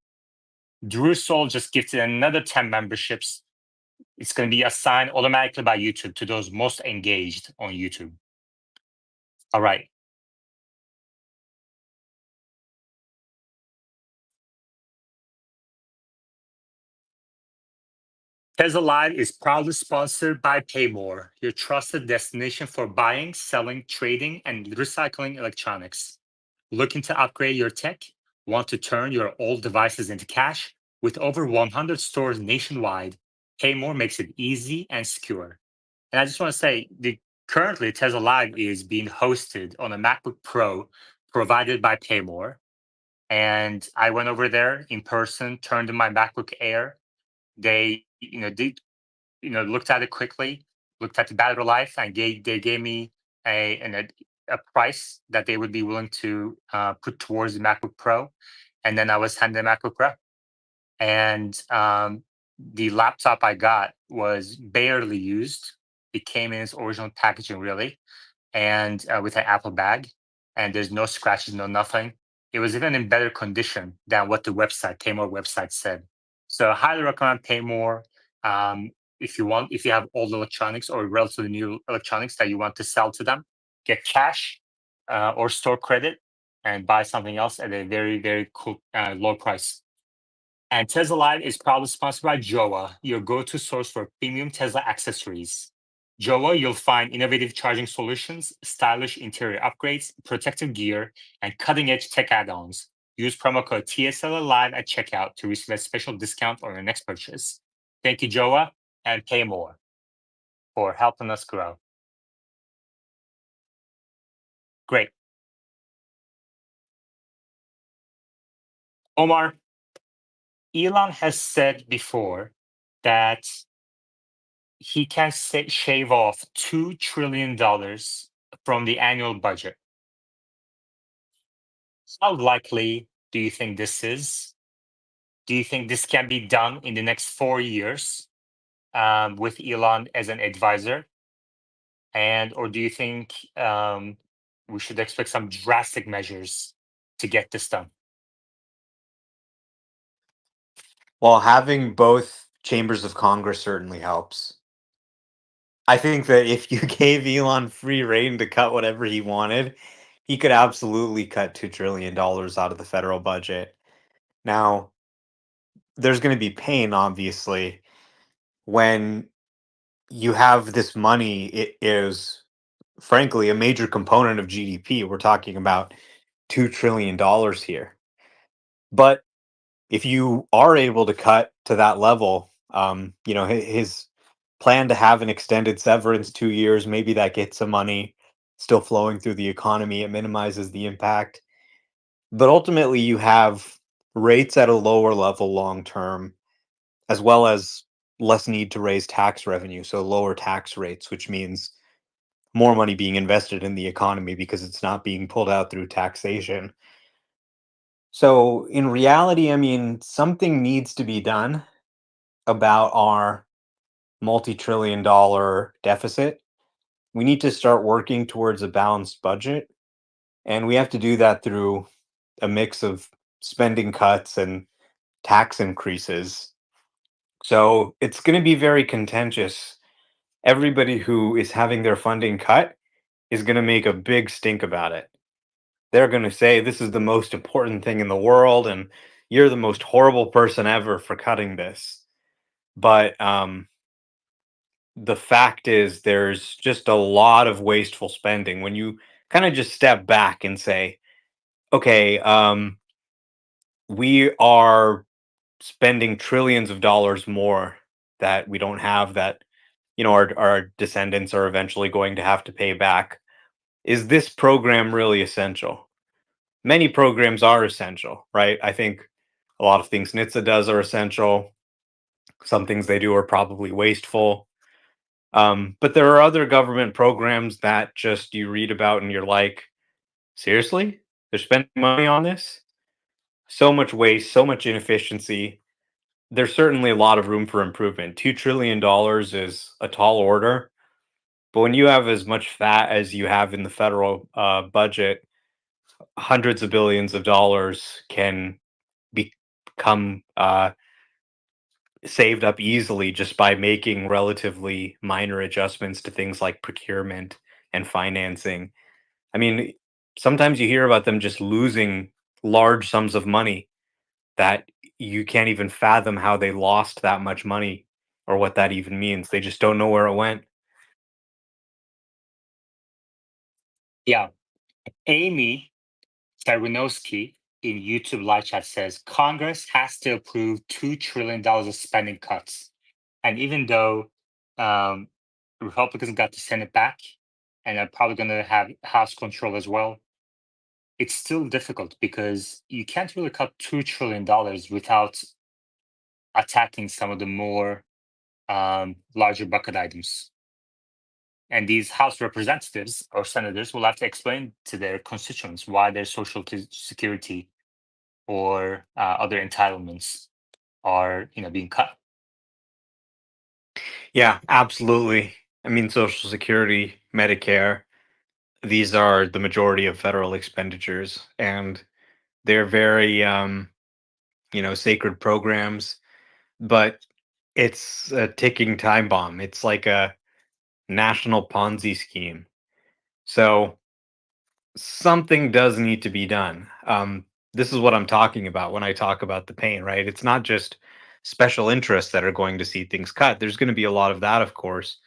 Drew Soul just gifted another 10 memberships. It's going to be assigned automatically by YouTube to those most engaged on YouTube. All right. Tesla Live is proudly sponsored by Paymore, your trusted destination for buying, selling, trading, and recycling electronics. Looking to upgrade your tech? Want to turn your old devices into cash? With over 100 stores nationwide, Paymore makes it easy and secure. And I just want to say, the Currently, Tesla Live is being hosted on a MacBook Pro provided by Paymore. And I went over there in person, turned in my MacBook Air. They, looked at it quickly, looked at the battery life, and they gave me a price that they would be willing to put towards the MacBook Pro, and then I was handed the MacBook Pro. And the laptop I got was barely used. It came in its original packaging, really, and with an Apple bag, and there's no scratches, no nothing. It was even in better condition than what the Paymore website said. So I highly recommend Paymore. If you have old electronics or relatively new electronics that you want to sell to them, get cash or store credit and buy something else at a very, very cool, low price. And Tesla Live is proudly sponsored by Joa, your go-to source for premium Tesla accessories. Joa, you'll find innovative charging solutions, stylish interior upgrades, protective gear, and cutting-edge tech add-ons. Use promo code TSLA Live at checkout to receive a special discount on your next purchase. Thank you, Joa, and Paymore for helping us grow. Great. Omar, Elon has said before that he can shave off $2 trillion from the annual budget. How likely do you think this is? Do you think this can be done in the next 4 years with Elon as an advisor? Or do you think we should expect some drastic measures to get this done? Well, having both chambers of Congress certainly helps. I think that if you gave Elon free reign to cut whatever he wanted, he could absolutely cut $2 trillion out of the federal budget. Now, there's going to be pain, obviously, when you have this money. It is, frankly, a major component of GDP. We're talking about $2 trillion here. But if you are able to cut to that level, his plan to have an extended severance 2 years, maybe that gets some money still flowing through the economy. It minimizes the impact. But ultimately, you have rates at a lower level long term, as well as less need to raise tax revenue. So lower tax rates, which means more money being invested in the economy because it's not being pulled out through taxation. So in reality, I mean, something needs to be done about our multi-trillion dollar deficit. We need to start working towards a balanced budget. And we have to do that through a mix of spending cuts and tax increases. So it's going to be very contentious. Everybody who is having their funding cut is going to make a big stink about it. They're going to say this is the most important thing in the world and you're the most horrible person ever for cutting this. But the fact is there's just a lot of wasteful spending when you kind of just step back and say, okay, we are spending trillions of dollars more that we don't have, that our descendants are eventually going to have to pay back. Is this program really essential? Many programs are essential, right? I think a lot of things NHTSA does are essential. Some things they do are probably wasteful. But there are other government programs that just you read about and you're like, seriously? They're spending money on this? So much waste, so much inefficiency. There's certainly a lot of room for improvement. $2 trillion is a tall order. But when you have as much fat as you have in the federal budget, hundreds of billions of dollars can become saved up easily just by making relatively minor adjustments to things like procurement and financing. I mean, sometimes you hear about them just losing large sums of money that you can't even fathom how they lost that much money or what that even means. They just don't know where it went. Yeah. Amy Czerwinowski in YouTube live chat says Congress has to approve $2 trillion of spending cuts. And even though Republicans got the Senate back, and are probably going to have House control as well, it's still difficult because you can't really cut $2 trillion without attacking some of the more larger bucket items. And these House representatives or senators will have to explain to their constituents why their social security or other entitlements are, being cut. Yeah, absolutely. I mean, Social Security, Medicare, these are the majority of federal expenditures, and they're very, sacred programs, but it's a ticking time bomb. It's like a national Ponzi scheme. So something does need to be done. This is what I'm talking about when I talk about the pain, right? It's not just special interests that are going to see things cut. There's going to be a lot of that, of course,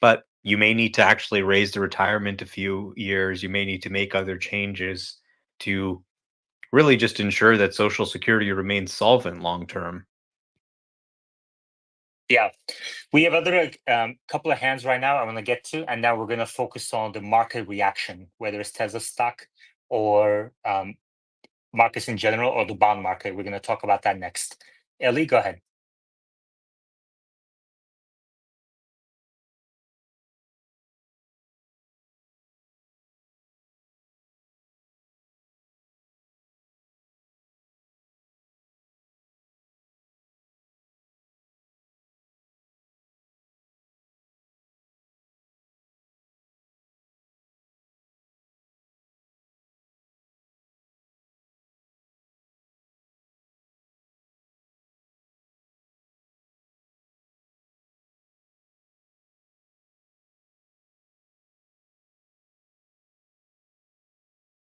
but you may need to actually raise the retirement a few years. You may need to make other changes to really just ensure that Social Security remains solvent long term. Yeah, we have other couple of hands right now I want to get to, and now we're going to focus on the market reaction, whether it's Tesla stock or markets in general or the bond market. We're going to talk about that next. Ellie, go ahead.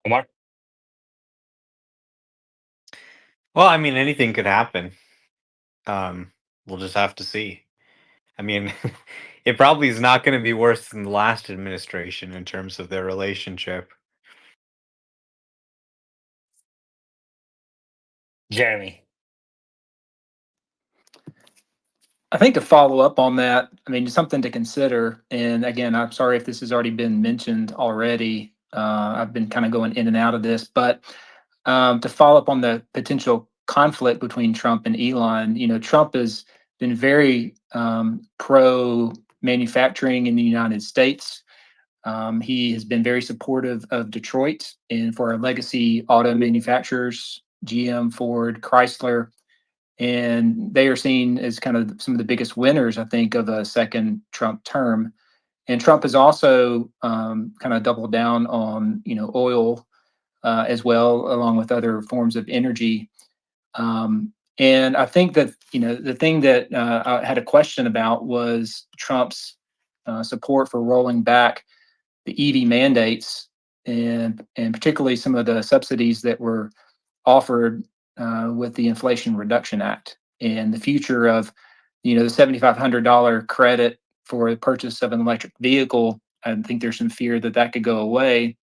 Omar? Well, I mean, anything could happen. We'll just have to see. I mean, it probably is not going to be worse than the last administration in terms of their relationship. Jeremy? I think to follow up on that, I mean, something to consider. And again, I'm sorry if this has already been mentioned already. I've been kind of going in and out of this, but to follow up on the potential conflict between Trump and Elon, Trump has been very pro manufacturing in the United States. He has been very supportive of Detroit and for our legacy auto manufacturers, GM, Ford, Chrysler, and they are seen as kind of some of the biggest winners, I think, of a second Trump term. And Trump has also kind of doubled down on oil as well, along with other forms of energy. And I think that the thing that I had a question about was Trump's support for rolling back the EV mandates, and particularly some of the subsidies that were offered with the Inflation Reduction Act, and the future of the $7,500 credit for the purchase of an electric vehicle. I think there's some fear that that could go away.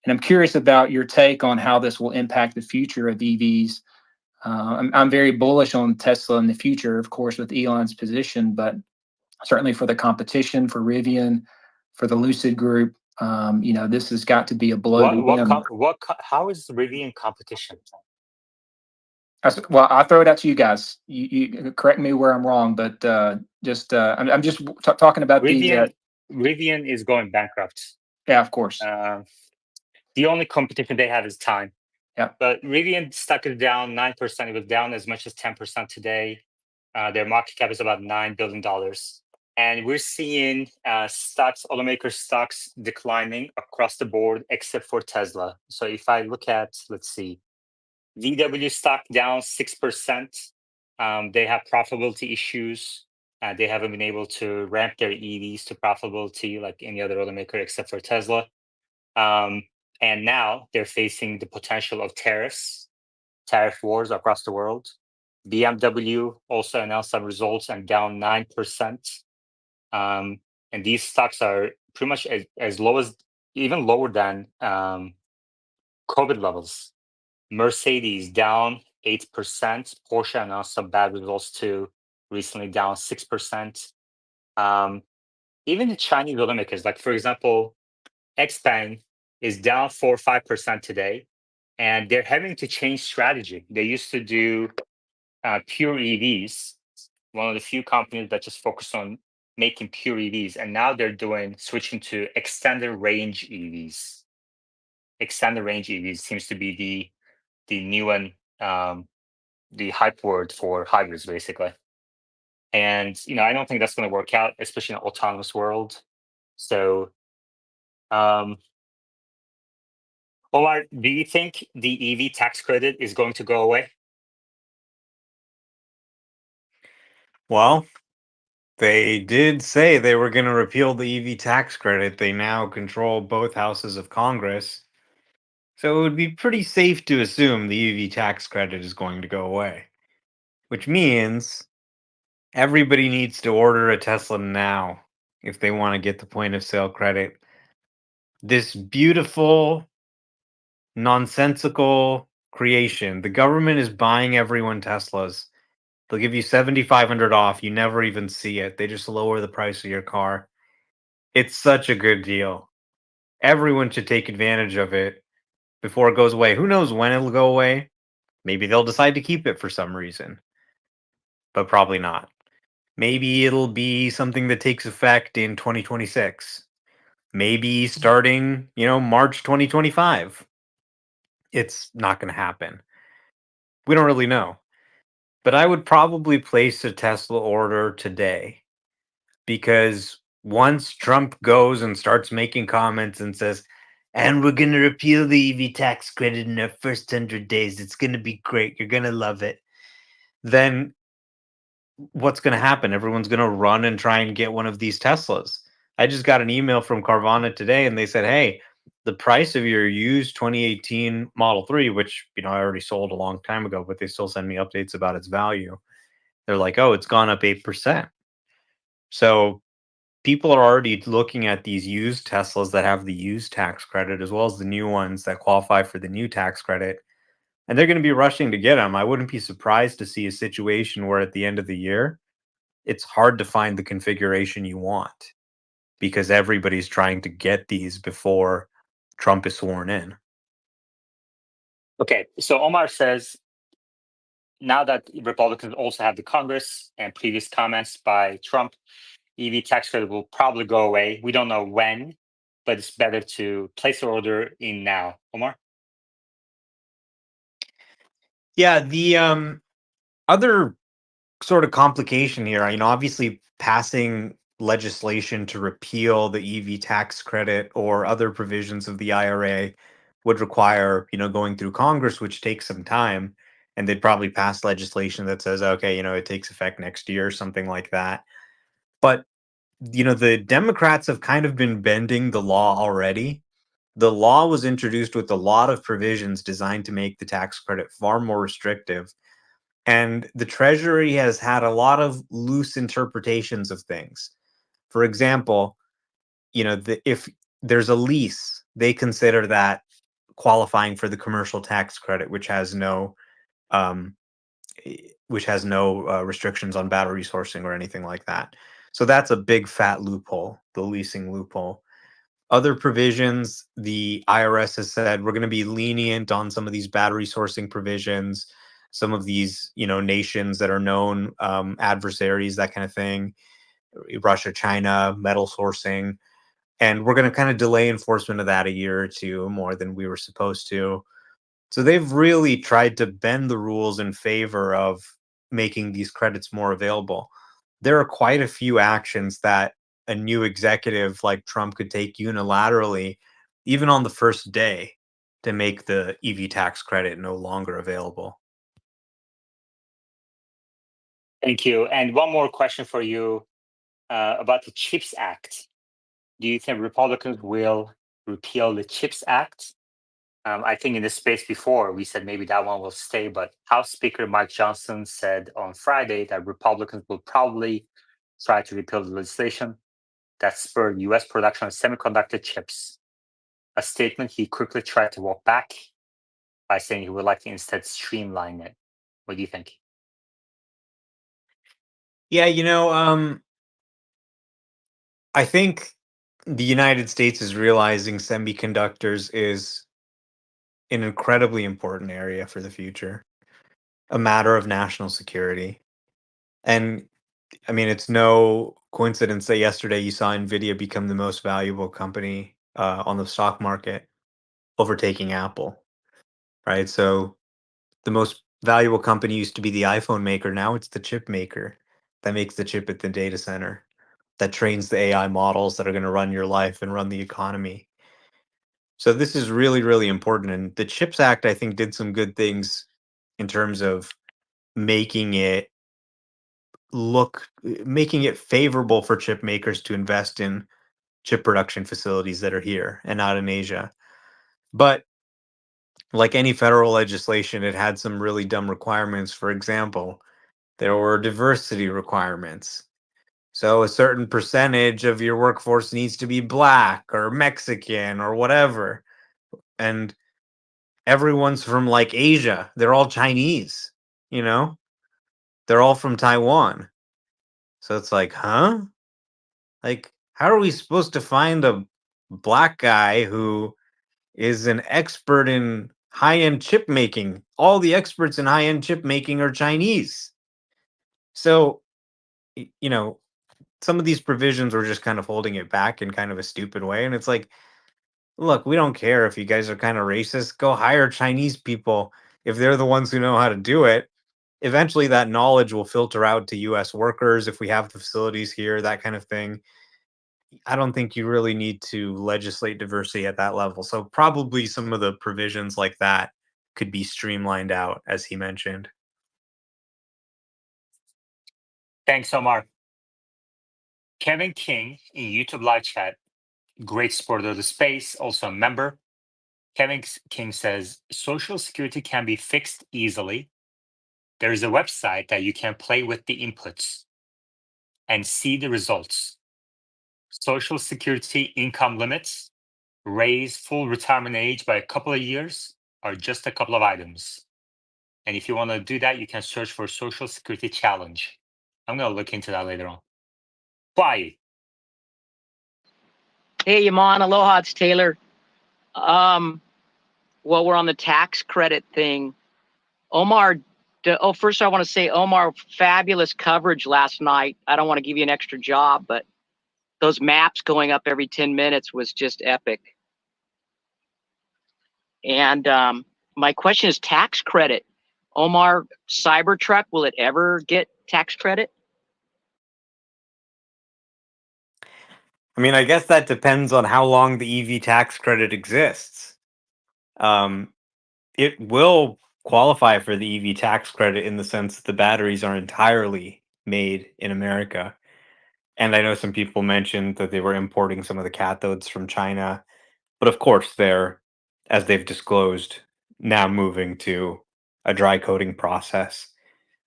And I'm curious about your take on how this will impact the future of EVs. I'm very bullish on Tesla in the future, of course, with Elon's position, but certainly for the competition, for Rivian, for the Lucid Group, this has got to be a blow to them. How is Rivian competition? Well, I'll throw it out to you guys. You correct me where I'm wrong, but I'm just talking about Rivian is going bankrupt. Yeah, of course. The only competition they have is time. Yeah. But Rivian stuck it down 9%. It was down as much as 10% today. Their market cap is about $9 billion. And we're seeing automaker stocks declining across the board, except for Tesla. So if I look at, let's see, VW stock down 6%. They have profitability issues. They haven't been able to ramp their EVs to profitability like any other automaker except for Tesla. And now they're facing the potential of tariff wars across the world. BMW also announced some results and down 9%. And these stocks are pretty much as low as, even lower than COVID levels. Mercedes down 8%. Porsche announced some bad results too, recently down 6%. Even the Chinese automakers, like for example, Xpeng is down 4 or 5% today, and they're having to change strategy. They used to do pure EVs, one of the few companies that just focus on making pure EVs, and now they're switching to extended range EVs. Extended range EVs seems to be the new one, the hype word for hybrids, basically. And I don't think that's going to work out, especially in an autonomous world. So, Omar, do you think the EV tax credit is going to go away? Well, they did say they were going to repeal the EV tax credit. They now control both houses of Congress. So it would be pretty safe to assume the EV tax credit is going to go away, which means everybody needs to order a Tesla now if they want to get the point of sale credit. This beautiful, nonsensical creation. The government is buying everyone Teslas. They'll give you $7,500 off. You never even see it. They just lower the price of your car. It's such a good deal. Everyone should take advantage of it before it goes away. Who knows when it'll go away? Maybe they'll decide to keep it for some reason, but probably not. Maybe it'll be something that takes effect in 2026. Maybe starting, March 2025. It's not going to happen. We don't really know. But I would probably place a Tesla order today because once Trump goes and starts making comments and says, and we're going to repeal the EV tax credit in our first 100 days, it's going to be great, you're going to love it, then what's going to happen? Everyone's going to run and try and get one of these Teslas. I just got an email from Carvana today and they said, hey, the price of your used 2018 Model 3, which, I already sold a long time ago, but they still send me updates about its value. They're like, oh, it's gone up 8%. So people are already looking at these used Teslas that have the used tax credit as well as the new ones that qualify for the new tax credit. And they're going to be rushing to get them. I wouldn't be surprised to see a situation where at the end of the year, it's hard to find the configuration you want because everybody's trying to get these before Trump is sworn in. Okay, so Omar says, now that Republicans also have the Congress and previous comments by Trump, EV tax credit will probably go away. We don't know when, but it's better to place the order in now. Omar? Yeah, the other sort of complication here, obviously passing legislation to repeal the EV tax credit or other provisions of the IRA would require, going through Congress, which takes some time. And they'd probably pass legislation that says, okay, it takes effect next year or something like that. But, the Democrats have kind of been bending the law already. The law was introduced with a lot of provisions designed to make the tax credit far more restrictive. And the Treasury has had a lot of loose interpretations of things. For example, if there's a lease, they consider that qualifying for the commercial tax credit, which has no um, restrictions on battery sourcing or anything like that. So that's a big fat loophole, the leasing loophole. Other provisions, the IRS has said we're going to be lenient on some of these battery sourcing provisions, some of these, nations that are known adversaries, that kind of thing, Russia, China, metal sourcing. And we're going to kind of delay enforcement of that a year or two more than we were supposed to. So they've really tried to bend the rules in favor of making these credits more available. There are quite a few actions that a new executive like Trump could take unilaterally, even on the first day, to make the EV tax credit no longer available. Thank you. And one more question for you about the CHIPS Act. Do you think Republicans will repeal the CHIPS Act? I think in this space before, we said maybe that one will stay, but House Speaker Mike Johnson said on Friday that Republicans will probably try to repeal the legislation that spurred U.S. production of semiconductor chips, a statement he quickly tried to walk back by saying he would like to instead streamline it. What do you think? Yeah, I think the United States is realizing semiconductors is an incredibly important area for the future, a matter of national security. And I mean, it's no coincidence that yesterday you saw Nvidia become the most valuable company on the stock market, overtaking Apple, right? So the most valuable company used to be the iPhone maker. Now it's the chip maker that makes the chip at the data center, that trains the AI models that are going to run your life and run the economy. So this is really, really important. And the CHIPS Act, I think, did some good things in terms of making it making it favorable for chip makers to invest in chip production facilities that are here and not in Asia. But like any federal legislation, it had some really dumb requirements. For example, there were diversity requirements. So a certain percentage of your workforce needs to be black or Mexican or whatever. And everyone's from like Asia. They're all Chinese, you know? They're all from Taiwan. So it's like, huh? Like, how are we supposed to find a black guy who is an expert in high-end chip making? All the experts in high-end chip making are Chinese. So, you know, some of these provisions were just kind of holding it back in kind of a stupid way. And it's like, look, we don't care if you guys are kind of racist. Go hire Chinese people if they're the ones who know how to do it. Eventually, that knowledge will filter out to U.S. workers if we have the facilities here, that kind of thing. I don't think you really need to legislate diversity at that level. So, probably some of the provisions like that could be streamlined out, as he mentioned. Thanks, Omar. Kevin King in YouTube live chat, great supporter of the space, also a member. Kevin King says, Social Security can be fixed easily. There is a website that you can play with the inputs and see the results. Social Security income limits, raise full retirement age by a couple of years are just a couple of items. And if you want to do that, you can search for Social Security Challenge. I'm going to look into that later on. Why? Hey, Yaman, aloha, it's Taylor. Well, we're on the tax credit thing. Omar, first I want to say, Omar, fabulous coverage last night. I don't want to give you an extra job, but those maps going up every 10 minutes was just epic. And my question is tax credit. Omar, Cybertruck, will it ever get tax credit? I mean, I guess that depends on how long the EV tax credit exists. It will qualify for the EV tax credit in the sense that the batteries are entirely made in America. And I know some people mentioned that they were importing some of the cathodes from China. But of course, they're, as they've disclosed, now moving to a dry coating process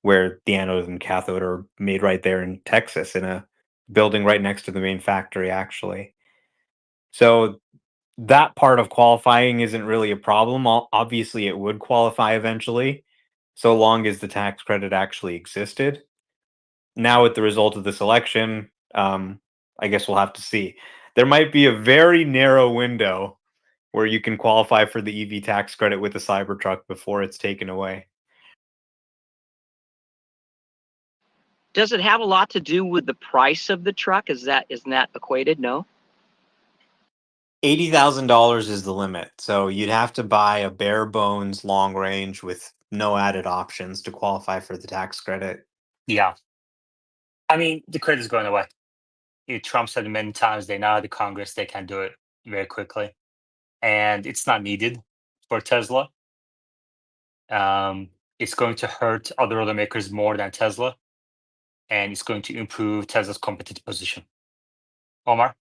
where the anode and cathode are made right there in Texas in a building right next to the main factory, actually. So that part of qualifying isn't really a problem. Obviously, it would qualify eventually, so long as the tax credit actually existed. Now, with the result of this election, I guess we'll have to see. There might be a very narrow window where you can qualify for the EV tax credit with a Cybertruck before it's taken away. Does it have a lot to do with the price of the truck? Isn't that equated? No. $80,000 is the limit, so you'd have to buy a bare bones long range with no added options to qualify for the tax credit. Yeah. I mean, the credit is going away. Trump said many times they now the Congress, they can do it very quickly. And it's not needed for Tesla. It's going to hurt other automakers more than Tesla. And it's going to improve Tesla's competitive position. Omar?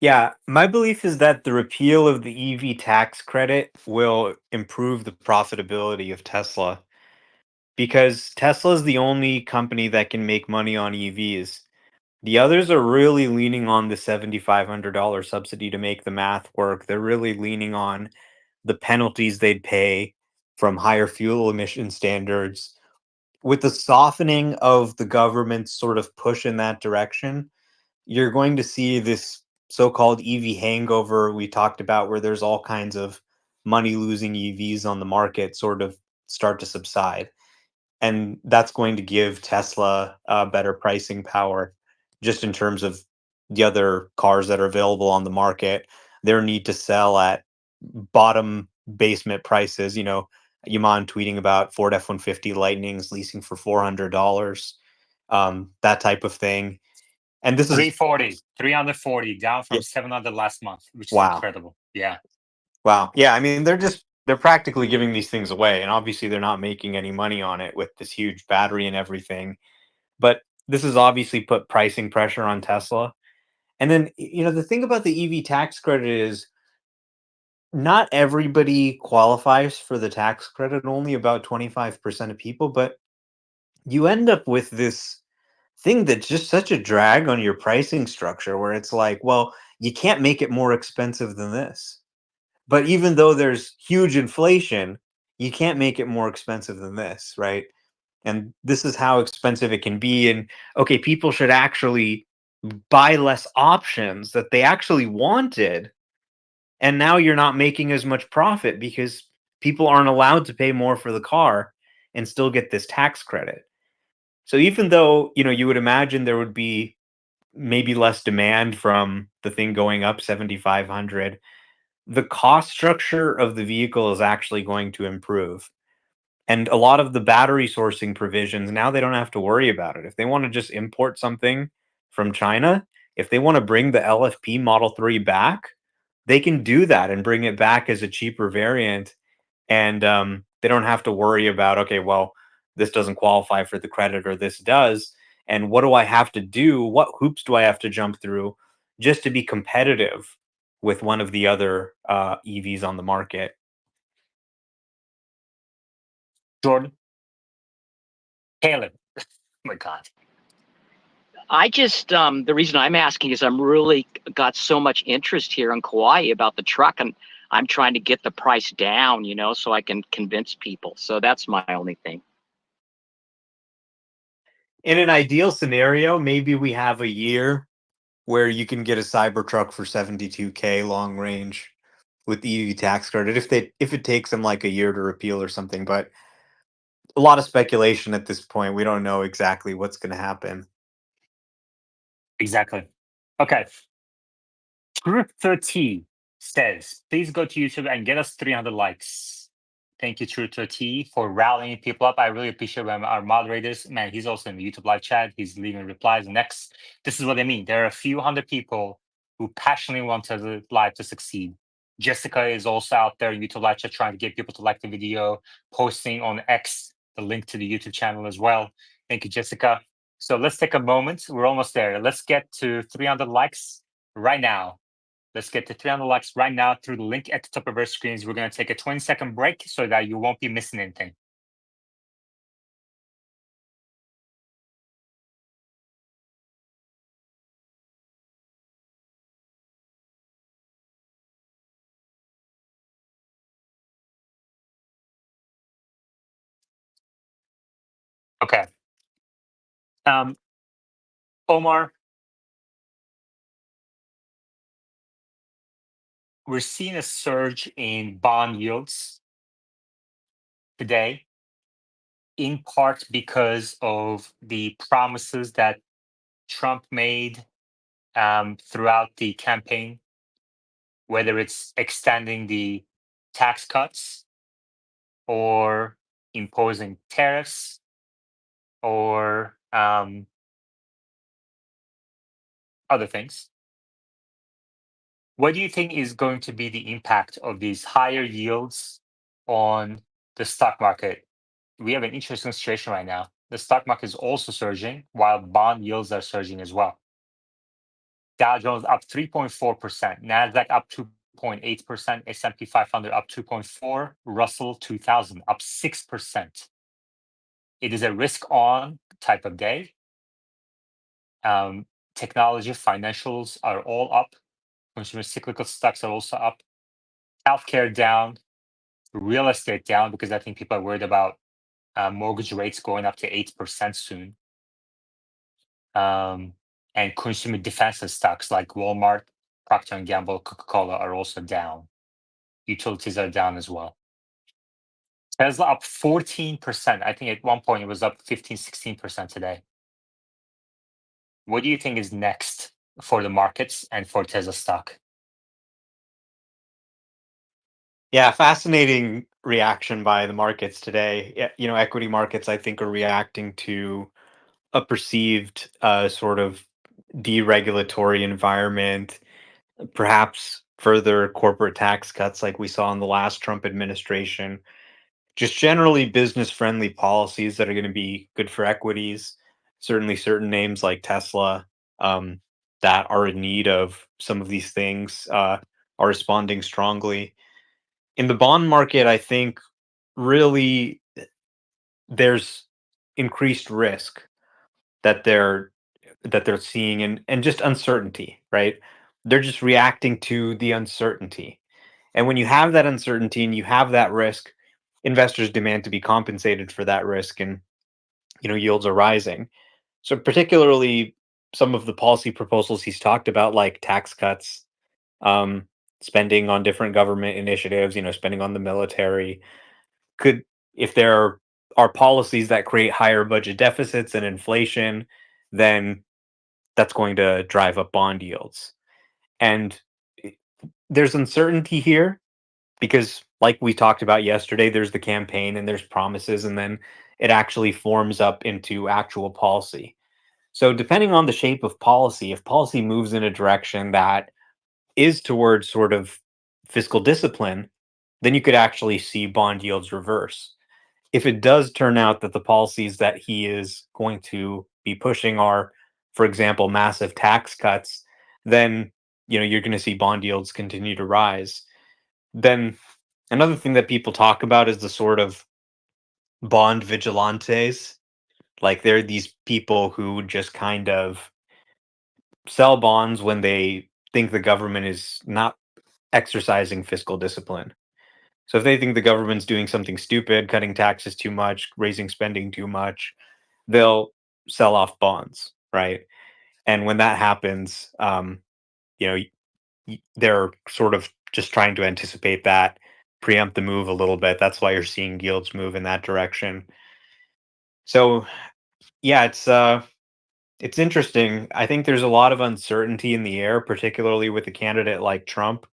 Yeah, my belief is that the repeal of the EV tax credit will improve the profitability of Tesla because Tesla is the only company that can make money on EVs. The others are really leaning on the $7,500 subsidy to make the math work. They're really leaning on the penalties they'd pay from higher fuel emission standards. With the softening of the government's sort of push in that direction, you're going to see this so-called EV hangover we talked about, where there's all kinds of money-losing EVs on the market sort of start to subside. And that's going to give Tesla better pricing power just in terms of the other cars that are available on the market. Their need to sell at bottom basement prices. Yaman tweeting about Ford F-150 Lightnings leasing for $400, that type of thing. And this is 340 down from yeah, 700 last month, which is wow. incredible. Yeah. Wow. Yeah, I mean, they're practically giving these things away, and obviously they're not making any money on it with this huge battery and everything. But this has obviously put pricing pressure on Tesla. And then, the thing about the EV tax credit is not everybody qualifies for the tax credit, only about 25% of people, but you end up with this thing that's just such a drag on your pricing structure where it's like, well, you can't make it more expensive than this. But even though there's huge inflation, you can't make it more expensive than this, right? And this is how expensive it can be. And okay, people should actually buy less options that they actually wanted. And now you're not making as much profit because people aren't allowed to pay more for the car and still get this tax credit. So even though, you would imagine there would be maybe less demand from the thing going up 7,500, the cost structure of the vehicle is actually going to improve. And a lot of the battery sourcing provisions, now they don't have to worry about it. If they want to just import something from China, if they want to bring the LFP Model 3 back, they can do that and bring it back as a cheaper variant. And they don't have to worry about, okay, well, this doesn't qualify for the credit or this does. And what do I have to do? What hoops do I have to jump through just to be competitive with one of the other EVs on the market? Jordan, Caleb. Oh my God. I just the reason I'm asking is I'm really got so much interest here in Kauai about the truck, and I'm trying to get the price down, so I can convince people. So that's my only thing. In an ideal scenario, maybe we have a year where you can get a Cybertruck for 72K long range with the EV tax credit if it takes them like a year to repeal or something. But a lot of speculation at this point. We don't know exactly what's going to happen. Exactly. Okay. Truth30 says, please go to YouTube and get us 300 likes. Thank you, Truth30, for rallying people up. I really appreciate our moderators. Man, he's also in the YouTube live chat. He's leaving replies. Next, this is what I mean. There are a few hundred people who passionately want the live to succeed. Jessica is also out there in YouTube live chat trying to get people to like the video, posting on X the link to the YouTube channel as well. Thank you, Jessica. So let's take a moment. We're almost there. Let's get to 300 likes right now. Let's get to 300 likes right now through the link at the top of our screens. We're going to take a 20-second break so that you won't be missing anything. Okay. Omar, we're seeing a surge in bond yields today, in part because of the promises that Trump made throughout the campaign, whether it's extending the tax cuts or imposing tariffs or other things. What do you think is going to be the impact of these higher yields on the stock market? We have an interesting situation right now. The stock market is also surging while bond yields are surging as well. Dow Jones up 3.4%, Nasdaq up 2.8%, S&P 500 up 2.4%, Russell 2000 up 6%. It is a risk-on type of day. Technology, financials are all up. Consumer cyclical stocks are also up. Healthcare down. Real estate down because I think people are worried about mortgage rates going up to 8% soon. And and consumer defensive stocks like Walmart, Procter and Gamble, Coca-Cola are also down. Utilities are down as well. Tesla up 14%. I think at one point it was up 15, 16% today. What do you think is next for the markets and for Tesla stock? Yeah, fascinating reaction by the markets today. Equity markets, I think, are reacting to a perceived sort of deregulatory environment, perhaps further corporate tax cuts like we saw in the last Trump administration, just generally business friendly policies that are going to be good for equities. Certainly, certain names like Tesla that are in need of some of these things are responding strongly. In the bond market, I think really there's increased risk that they're seeing and just uncertainty, right? They're just reacting to the uncertainty. And when you have that uncertainty and you have that risk, investors demand to be compensated for that risk, and yields are rising. So particularly some of the policy proposals he's talked about, like tax cuts, um, spending on different government initiatives, spending on the military, could, if there are policies that create higher budget deficits and inflation, then that's going to drive up bond yields. And i- there's uncertainty here because, like we talked about yesterday, there's the campaign and there's promises, and then it actually forms up into actual policy. So, depending on the shape of policy, if policy moves in a direction that is towards sort of fiscal discipline, then you could actually see bond yields reverse. If it does turn out that the policies that he is going to be pushing are, for example, massive tax cuts, then you're going to see bond yields continue to rise. Then another thing that people talk about is the sort of bond vigilantes. Like they're these people who just kind of sell bonds when they think the government is not exercising fiscal discipline. So if they think the government's doing something stupid, cutting taxes too much, raising spending too much, they'll sell off bonds, right? And when that happens, you know, they're sort of just trying to anticipate that, preempt the move a little bit. That's why you're seeing yields move in that direction. So yeah, it's interesting. I think there's a lot of uncertainty in the air, particularly with a candidate like Trump.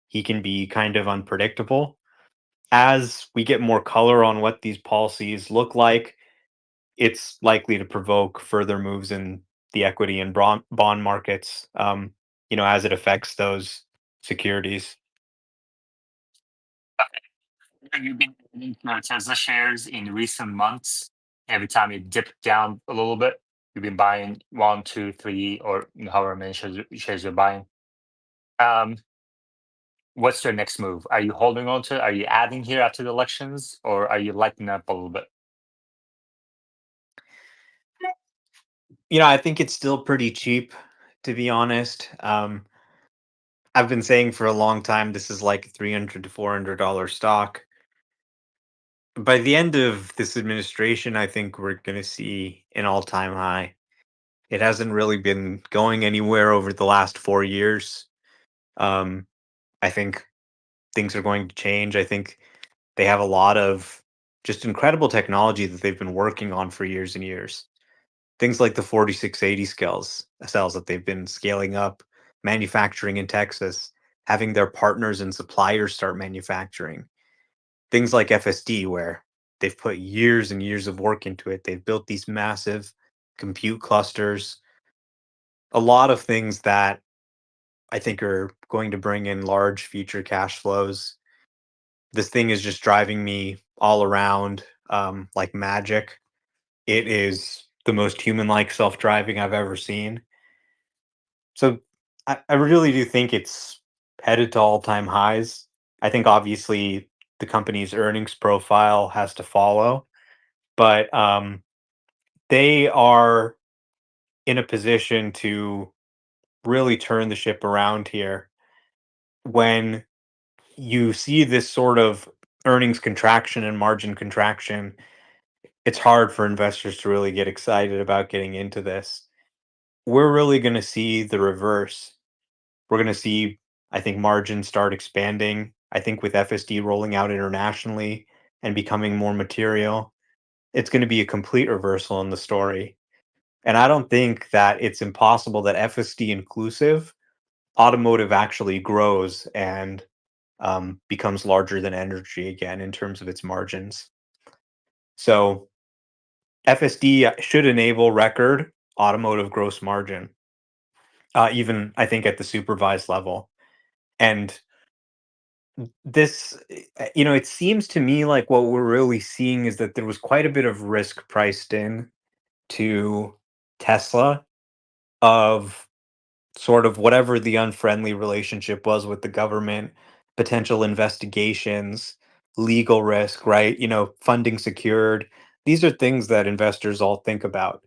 He can be kind of unpredictable. As we get more color on what these policies look like, it's likely to provoke further moves in the equity and bond markets, as it affects those securities. You've been adding to Tesla shares in recent months. Every time it dipped down a little bit, you've been buying 1, 2, 3, or however many shares you're buying. What's your next move? Are you holding on to it? Are you adding here after the elections, or are you lightening up a little bit? I think it's still pretty cheap, to be honest. I've been saying for a long time this is like a $300 to $400 stock. By the end of this administration, I think we're going to see an all-time high. It hasn't really been going anywhere over the last 4 years. I think things are going to change. I think they have a lot of just incredible technology that they've been working on for years and years. Things like the 4680 cells that they've been scaling up, manufacturing in Texas, having their partners and suppliers start manufacturing. Things like FSD, where they've put years and years of work into it. They've built these massive compute clusters. A lot of things that I think are going to bring in large future cash flows. This thing is just driving me all around like magic. It is the most human-like self-driving I've ever seen. So I really do think it's headed to all-time highs. I think obviously the company's earnings profile has to follow, but they are in a position to really turn the ship around here. When you see this sort of earnings contraction and margin contraction, it's hard for investors to really get excited about getting into this. we're really going to see the reverse. We're going to see, I think, margins start expanding. I think with FSD rolling out internationally and becoming more material, it's going to be a complete reversal in the story. And I don't think that it's impossible that FSD inclusive, automotive actually grows and becomes larger than energy again in terms of its margins. So FSD should enable record automotive gross margin, even I think at the supervised level. And this, it seems to me like what we're really seeing is that there was quite a bit of risk priced in to Tesla of sort of whatever the unfriendly relationship was with the government, potential investigations, legal risk, right? Funding secured. These are things that investors all think about.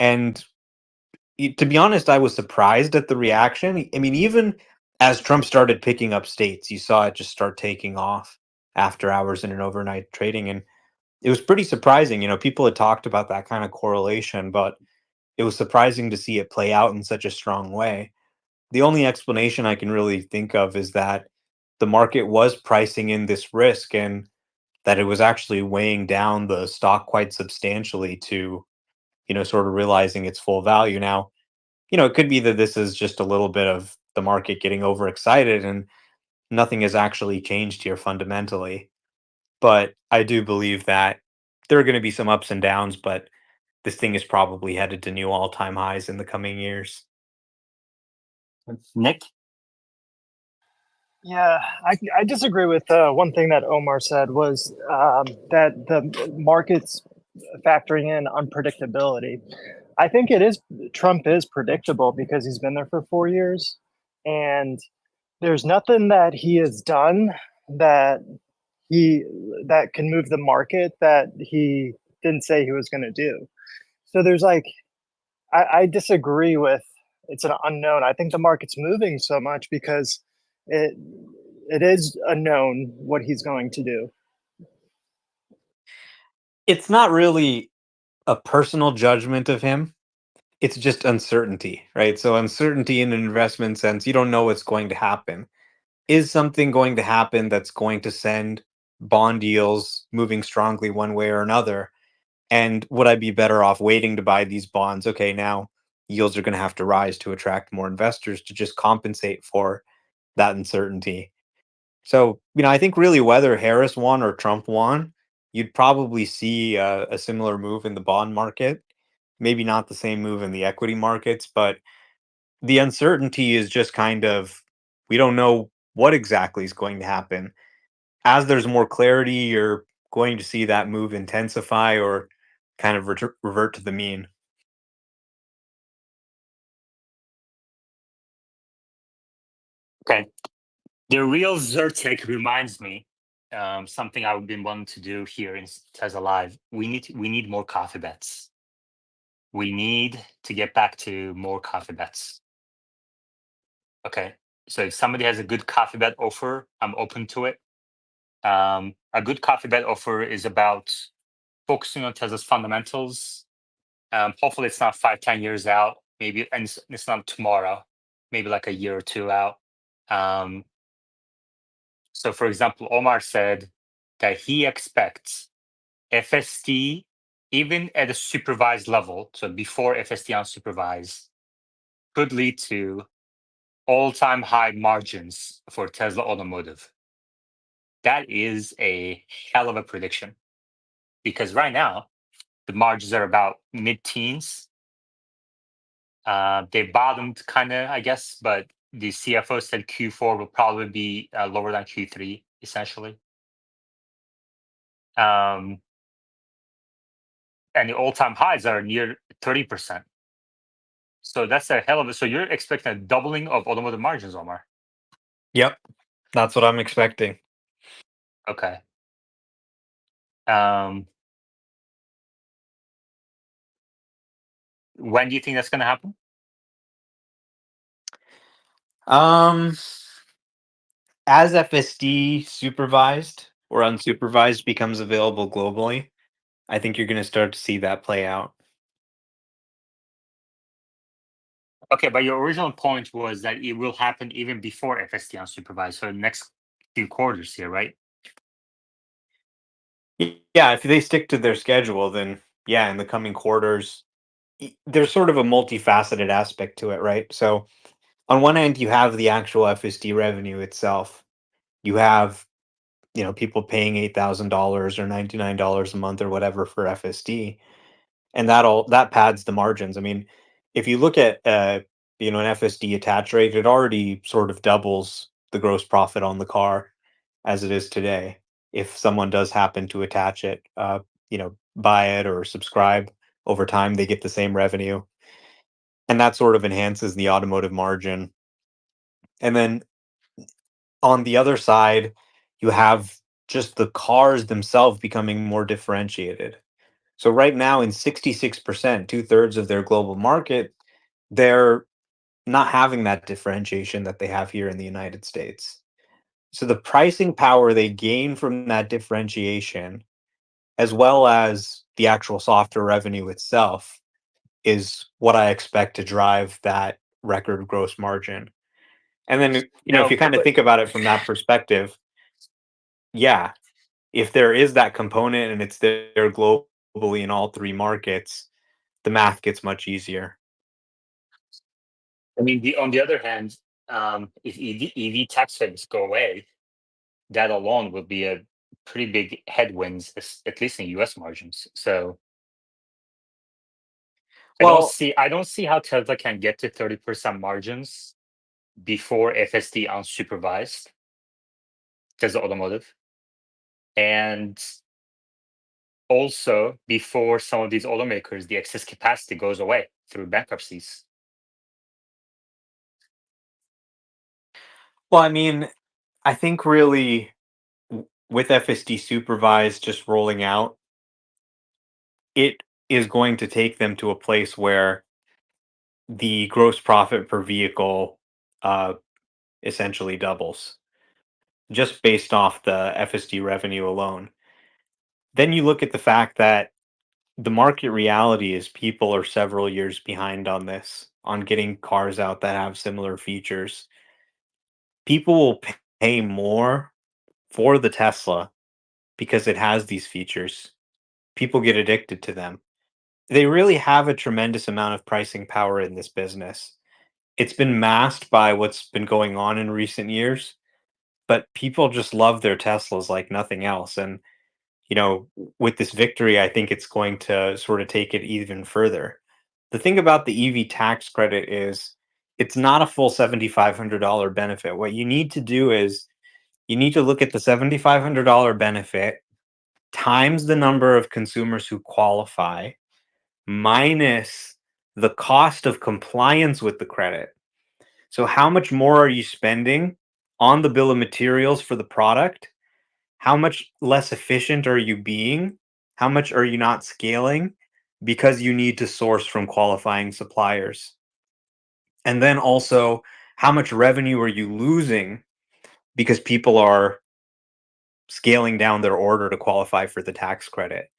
And to be honest, I was surprised at the reaction. I mean, even as Trump started picking up states, you saw it just start taking off after hours in an overnight trading. And it was pretty surprising. People had talked about that kind of correlation, but it was surprising to see it play out in such a strong way. The only explanation I can really think of is that the market was pricing in this risk and that it was actually weighing down the stock quite substantially to, sort of realizing its full value. Now, it could be that this is just a little bit of the market getting overexcited and nothing has actually changed here fundamentally. But I do believe that there are going to be some ups and downs, but this thing is probably headed to new all-time highs in the coming years. Nick? Yeah, I disagree with one thing that Omar said was that the market's factoring in unpredictability. I think Trump is predictable because he's been there for 4 years, and there's nothing that he has done that that can move the market that he didn't say he was going to do. So there's I disagree with it's an unknown. I think the market's moving so much because it it is unknown what he's going to do. It's not really a personal judgment of him. It's just uncertainty, right? So uncertainty in an investment sense, you don't know what's going to happen. Is something going to happen that's going to send bond yields moving strongly one way or another? And would I be better off waiting to buy these bonds? Okay, now yields are going to have to rise to attract more investors to just compensate for that uncertainty. So, I think really whether Harris won or Trump won, you'd probably see a similar move in the bond market. Maybe not the same move in the equity markets, but the uncertainty is just kind of, we don't know what exactly is going to happen. As there's more clarity, you're going to see that move intensify or kind of revert to the mean. Okay. The real Zyrtec reminds me something I've been wanting to do here in Tesla Live. We need more coffee bets. We need to get back to more coffee bets. Okay. So if somebody has a good coffee bet offer, I'm open to it. A good coffee bet offer is about focusing on Tesla's fundamentals. Hopefully it's not 5-10 years out, maybe, and it's not tomorrow, maybe like a year or two out. So for example, Omar said that he expects FSD, even at a supervised level, so before FSD unsupervised, could lead to all-time high margins for Tesla Automotive. That is a hell of a prediction, because right now the margins are about mid-teens. They bottomed kind of, I guess, but the CFO said Q4 will probably be lower than Q3, essentially. And the all-time highs are near 30%. So that's a hell of a. So you're expecting a doubling of automotive margins, Omar? Yep, that's what I'm expecting. Okay. When do you think that's going to happen? As FSD supervised or unsupervised becomes available globally, I think you're going to start to see that play out. Okay, but your original point was that it will happen even before FSD unsupervised, so next few quarters here, right? Yeah, if they stick to their schedule, then yeah, in the coming quarters, there's sort of a multifaceted aspect to it, right? So on one end, you have the actual FSD revenue itself. You have, people paying $8,000 or $99 a month or whatever for FSD, and that pads the margins. I mean, if you look at an FSD attach rate, it already sort of doubles the gross profit on the car as it is today. If someone does happen to attach it, buy it or subscribe over time, they get the same revenue, and that sort of enhances the automotive margin. And then on the other side, you have just the cars themselves becoming more differentiated. So right now, in 66%, two-thirds of their global market, they're not having that differentiation that they have here in the United States. So the pricing power they gain from that differentiation, as well as the actual software revenue itself, is what I expect to drive that record gross margin. And then, if you No, kind of but think about it from that perspective, yeah, if there is that component and it's there globally in all three markets, the math gets much easier. I mean, on the other hand, if EV tax credits go away, that alone will be a pretty big headwinds, at least in U.S. margins. So Well, I don't see how Tesla can get to 30% margins before FSD unsupervised, Tesla Automotive, and also before some of these automakers, the excess capacity goes away through bankruptcies. I mean, I think really with FSD supervised just rolling out, it is going to take them to a place where the gross profit per vehicle uh, essentially doubles just based off the FSD revenue alone. Then you look at the fact that the market reality is people are several years behind on this, on getting cars out that have similar features. People will pay more for the Tesla because it has these features. People get addicted to them. They really have a tremendous amount of pricing power in this business. It's been masked by what's been going on in recent years, but people just love their Teslas like nothing else. And, with this victory, I think it's going to sort of take it even further. The thing about the EV tax credit is it's not a full $7,500 benefit. What you need to do is you need to look at the $7,500 benefit times the number of consumers who qualify minus the cost of compliance with the credit. So, how much more are you spending on the bill of materials for the product? How much less efficient are you being? How much are you not scaling because you need to source from qualifying suppliers? And then also, how much revenue are you losing because people are scaling down their order to qualify for the tax credit?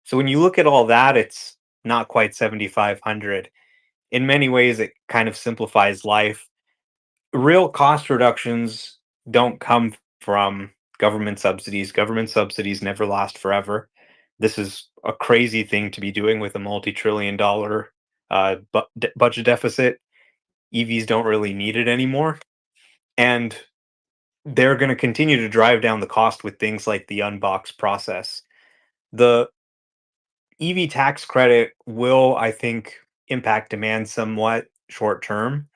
So when you look at all that, it's not quite 7,500. In many ways, it kind of simplifies life. Real cost reductions don't come from government subsidies. Government subsidies never last forever. This is a crazy thing to be doing with a multi-trillion-dollar budget deficit. EVs don't really need it anymore. And they're going to continue to drive down the cost with things like the unbox process. The EV tax credit will, I think, impact demand somewhat short term.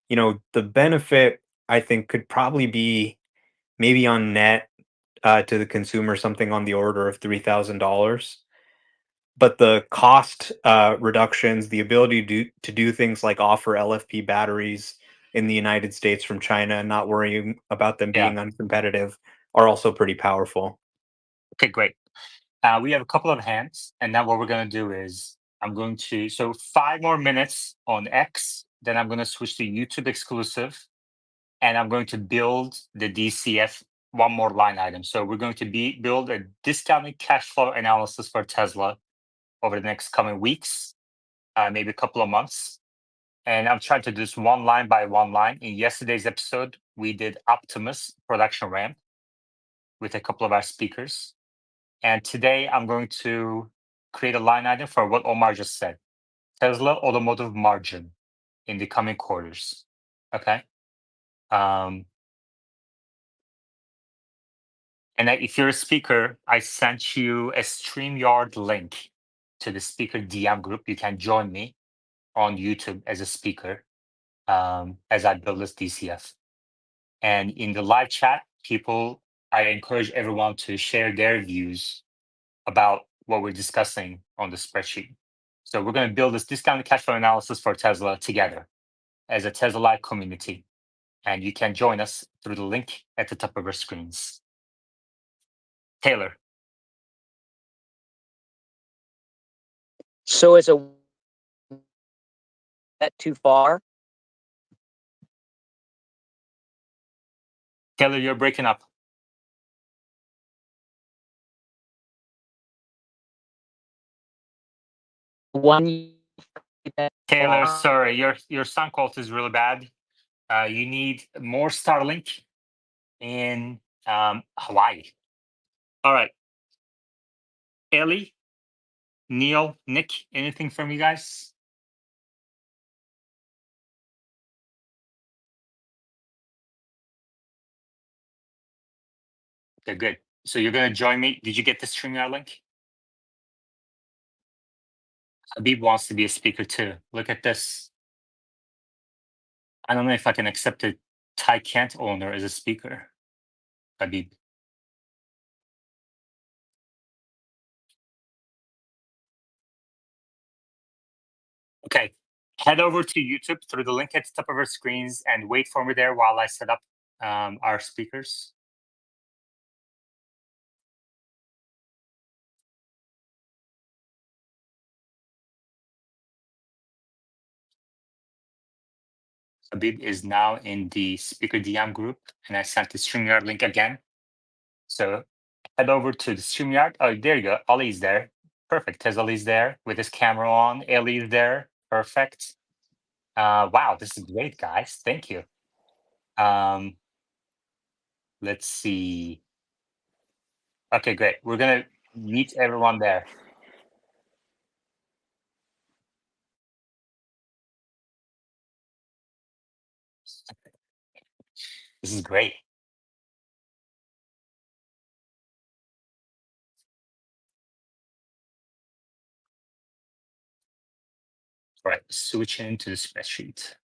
The benefit I think could probably be maybe on net to the consumer something on the order of $3,000. But the cost reductions, the ability to do things like offer LFP batteries in the United States from China and not worrying about them Yeah. being uncompetitive are also pretty powerful. Okay, great. We have a couple of hands, and now what we're going to do is so 5 more minutes on X, then I'm going to switch to YouTube exclusive, and I'm going to build the DCF one more line item. So we're going to build a discounted cash flow analysis for Tesla over the next coming weeks, maybe a couple of months. and I'm trying to do this one line by one line. In yesterday's episode, we did Optimus production ramp with a couple of our speakers. And today I'm going to create a line item for what Omar just said. Tesla automotive margin in the coming quarters. Okay. And if you're a speaker, I sent you a StreamYard link to the speaker DM group. You can join me on YouTube as a speaker as I build this DCF. And in the live chat, I encourage everyone to share their views about what we're discussing on the spreadsheet. So we're going to build this discounted cash flow analysis for Tesla together as a TSLA community. And you can join us through the link at the top of our screens. Taylor. So is that too far? Taylor, you're breaking up. Taylor, sorry, your sound quality is really bad. You need more Starlink in Hawaii. All right. Ellie, Neil, Nick, anything from you guys? Okay, good. So you're going to join me. Did you get the StreamYard link? Habib wants to be a speaker too. Look at this. I don't know if I can accept a Thai Kent owner as a speaker. Habib. Okay, head over to YouTube through the link at the top of our screens and wait for me there while I set up our speakers. Habib is now in the speaker DM group, and I sent the StreamYard link again. So head over to the StreamYard. Oh, there you go. Ollie's there. Perfect. Tesla''s there with his camera on. Ellie's there. Perfect. Wow, this is great, guys. Thank you. Let's see. Okay, great. We're going to meet everyone there. This is great. All right, switch into the spreadsheet.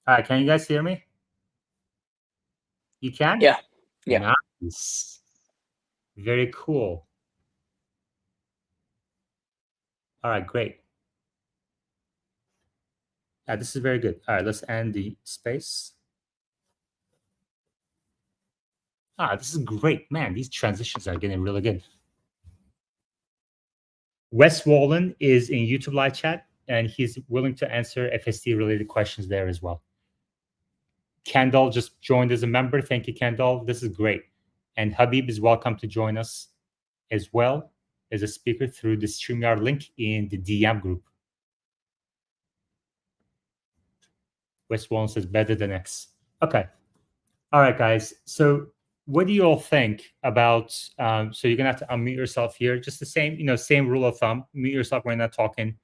All right, can you guys hear me? You can? Yeah. Yeah. Nice. Very cool. All right, great. This is very good. All right, let's end the space. This is great. Man, these transitions are getting really good. Wes Wallen is in YouTube live chat, and he's willing to answer FSD-related questions there as well. Kendall just joined as a member. Thank you, Kendall. This is great. And Habib is welcome to join us as well as a speaker through the StreamYard link in the DM group. Wes Wallen says better than X. Okay. All right, guys. So what do you all think about, so you're going to have to unmute yourself here. Just the same, same rule of thumb. Mute yourself when you're not talking.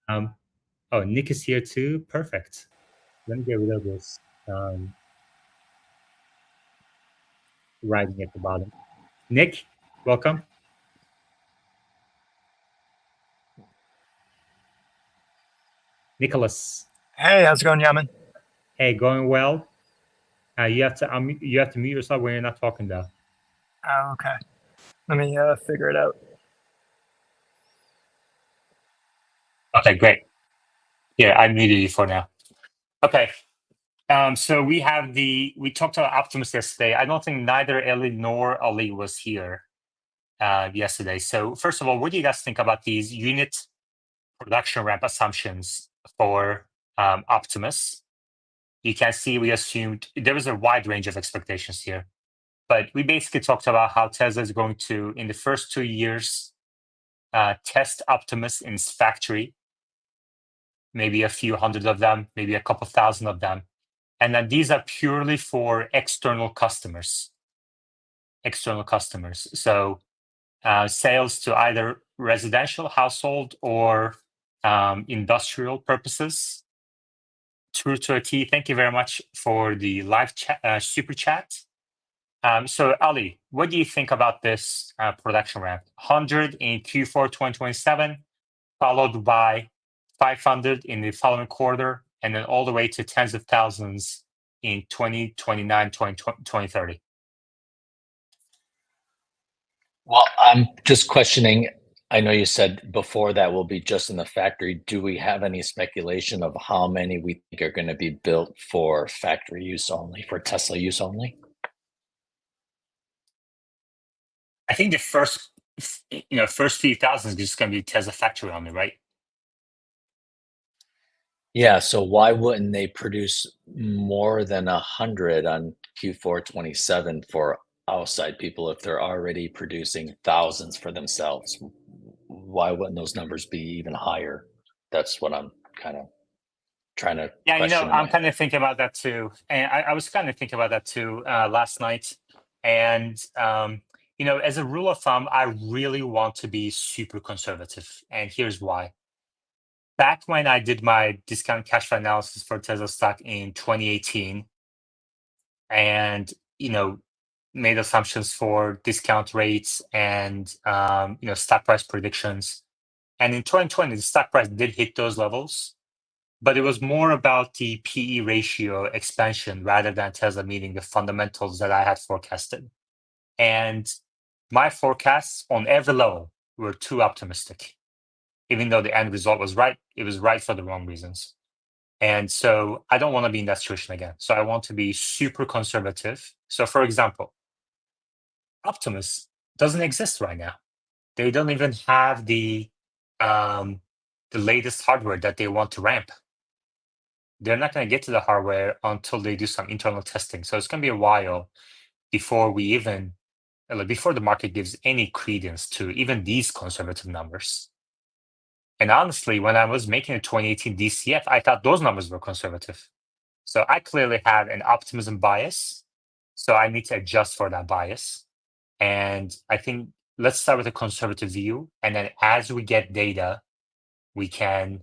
Oh, Nick is here too. Perfect. Let me get rid of this writing at the bottom. Nick, welcome. Nicholas. Hey, how's it going, Yaman? Hey, going well. You have to mute yourself when you're not talking, though. Oh, okay. Let me figure it out. Okay, great. Yeah, I muted you for now. Okay. So we talked about Optimus yesterday. I don't think neither Ellie nor Ali was here yesterday. So first of all, what do you guys think about these unit production ramp assumptions for Optimus? You can see we assumed there was a wide range of expectations here, but we basically talked about how Tesla is going to, in the first 2 years, test Optimus in its factory, maybe a few hundred of them, maybe a couple thousand of them. And then these are purely for external customers. So sales to either residential, household, or industrial purposes. True to a T. Thank you very much for the live chat, super chat. So Ali, what do you think about this production ramp? 100 in Q4 2027, followed by 500 in the following quarter, and then all the way to tens of thousands in 2029, 2030. Well, I'm just questioning. I know you said before that will be just in the factory. Do we have any speculation of how many we think are going to be built for factory use only, for Tesla use only? I think the first few thousand is just going to be Tesla factory only, right? Yeah. So why wouldn't they produce more than 100 on Q4 27 for outside people if they're already producing thousands for themselves? Why wouldn't those numbers be even higher? That's what I'm kind of trying to question. I'm kind of thinking about that too. And I was kind of thinking about that too last night. And, as a rule of thumb, I really want to be super conservative. And here's why. Back when I did my discount cash flow analysis for Tesla stock in 2018, and, made assumptions for discount rates and, stock price predictions. And in 2020, the stock price did hit those levels. But it was more about the PE ratio expansion rather than Tesla meeting the fundamentals that I had forecasted. And my forecasts on every level were too optimistic. Even though the end result was right, it was right for the wrong reasons. And so I don't want to be in that situation again. So I want to be super conservative. So for example, Optimus doesn't exist right now. They don't even have the latest hardware that they want to ramp. They're not going to get to the hardware until they do some internal testing. So it's going to be a while before before the market gives any credence to even these conservative numbers. And honestly, when I was making a 2018 DCF, I thought those numbers were conservative. So I clearly have an optimism bias. So I need to adjust for that bias. And I think let's start with a conservative view. And then as we get data, we can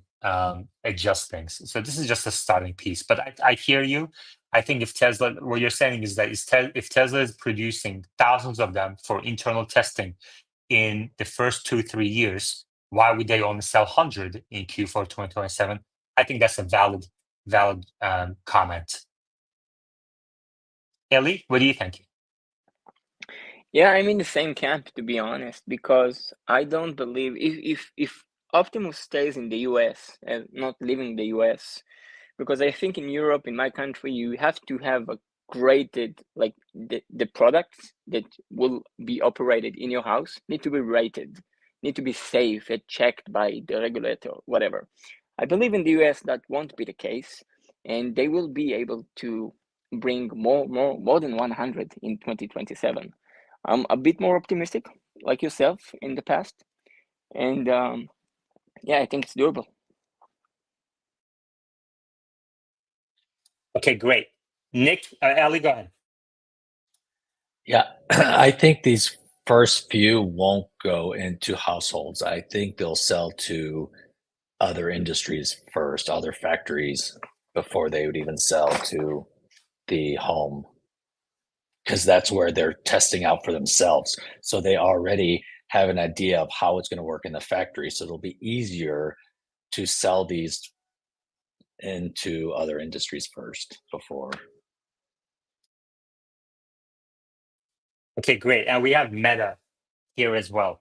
adjust things. So this is just a starting piece. But I hear you. I think if Tesla, what you're saying is that if Tesla is producing thousands of them for internal testing in the first 2-3 years, why would they only sell 100 in Q4 2027? I think that's a valid comment. Ellie, what do you think? Yeah, I'm in the same camp, to be honest, because I don't believe if Optimus stays in the US and not leaving the US, because I think in Europe, in my country, you have to have a graded, like the products that will be operated in your house need to be rated, need to be safe and checked by the regulator, whatever. I believe in the US that won't be the case, and they will be able to bring more than 100 in 2027. I'm a bit more optimistic, like yourself, in the past, and yeah, I think it's doable. Okay, great. Nick, Ali, go ahead. Yeah, I think these first few won't go into households. I think they'll sell to other industries first, other factories, before they would even sell to the home, because that's where they're testing out for themselves. So they already have an idea of how it's going to work in the factory. So it'll be easier to sell these into other industries first before. Okay, great. And we have Meta here as well.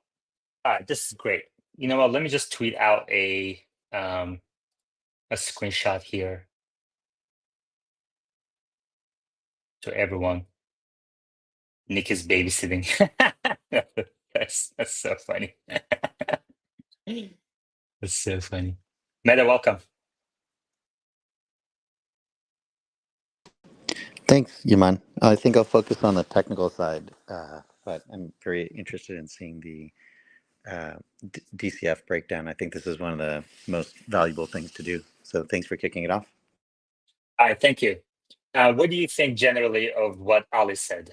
All right, this is great. You know what? Let me just tweet out a screenshot here. to everyone. Nick is babysitting. That's so funny. That's so funny. Meta, welcome. Thanks, Yaman. I think I'll focus on the technical side, but I'm very interested in seeing the DCF breakdown. I think this is one of the most valuable things to do. So thanks for kicking it off. All right, thank you. What do you think generally of what Ali said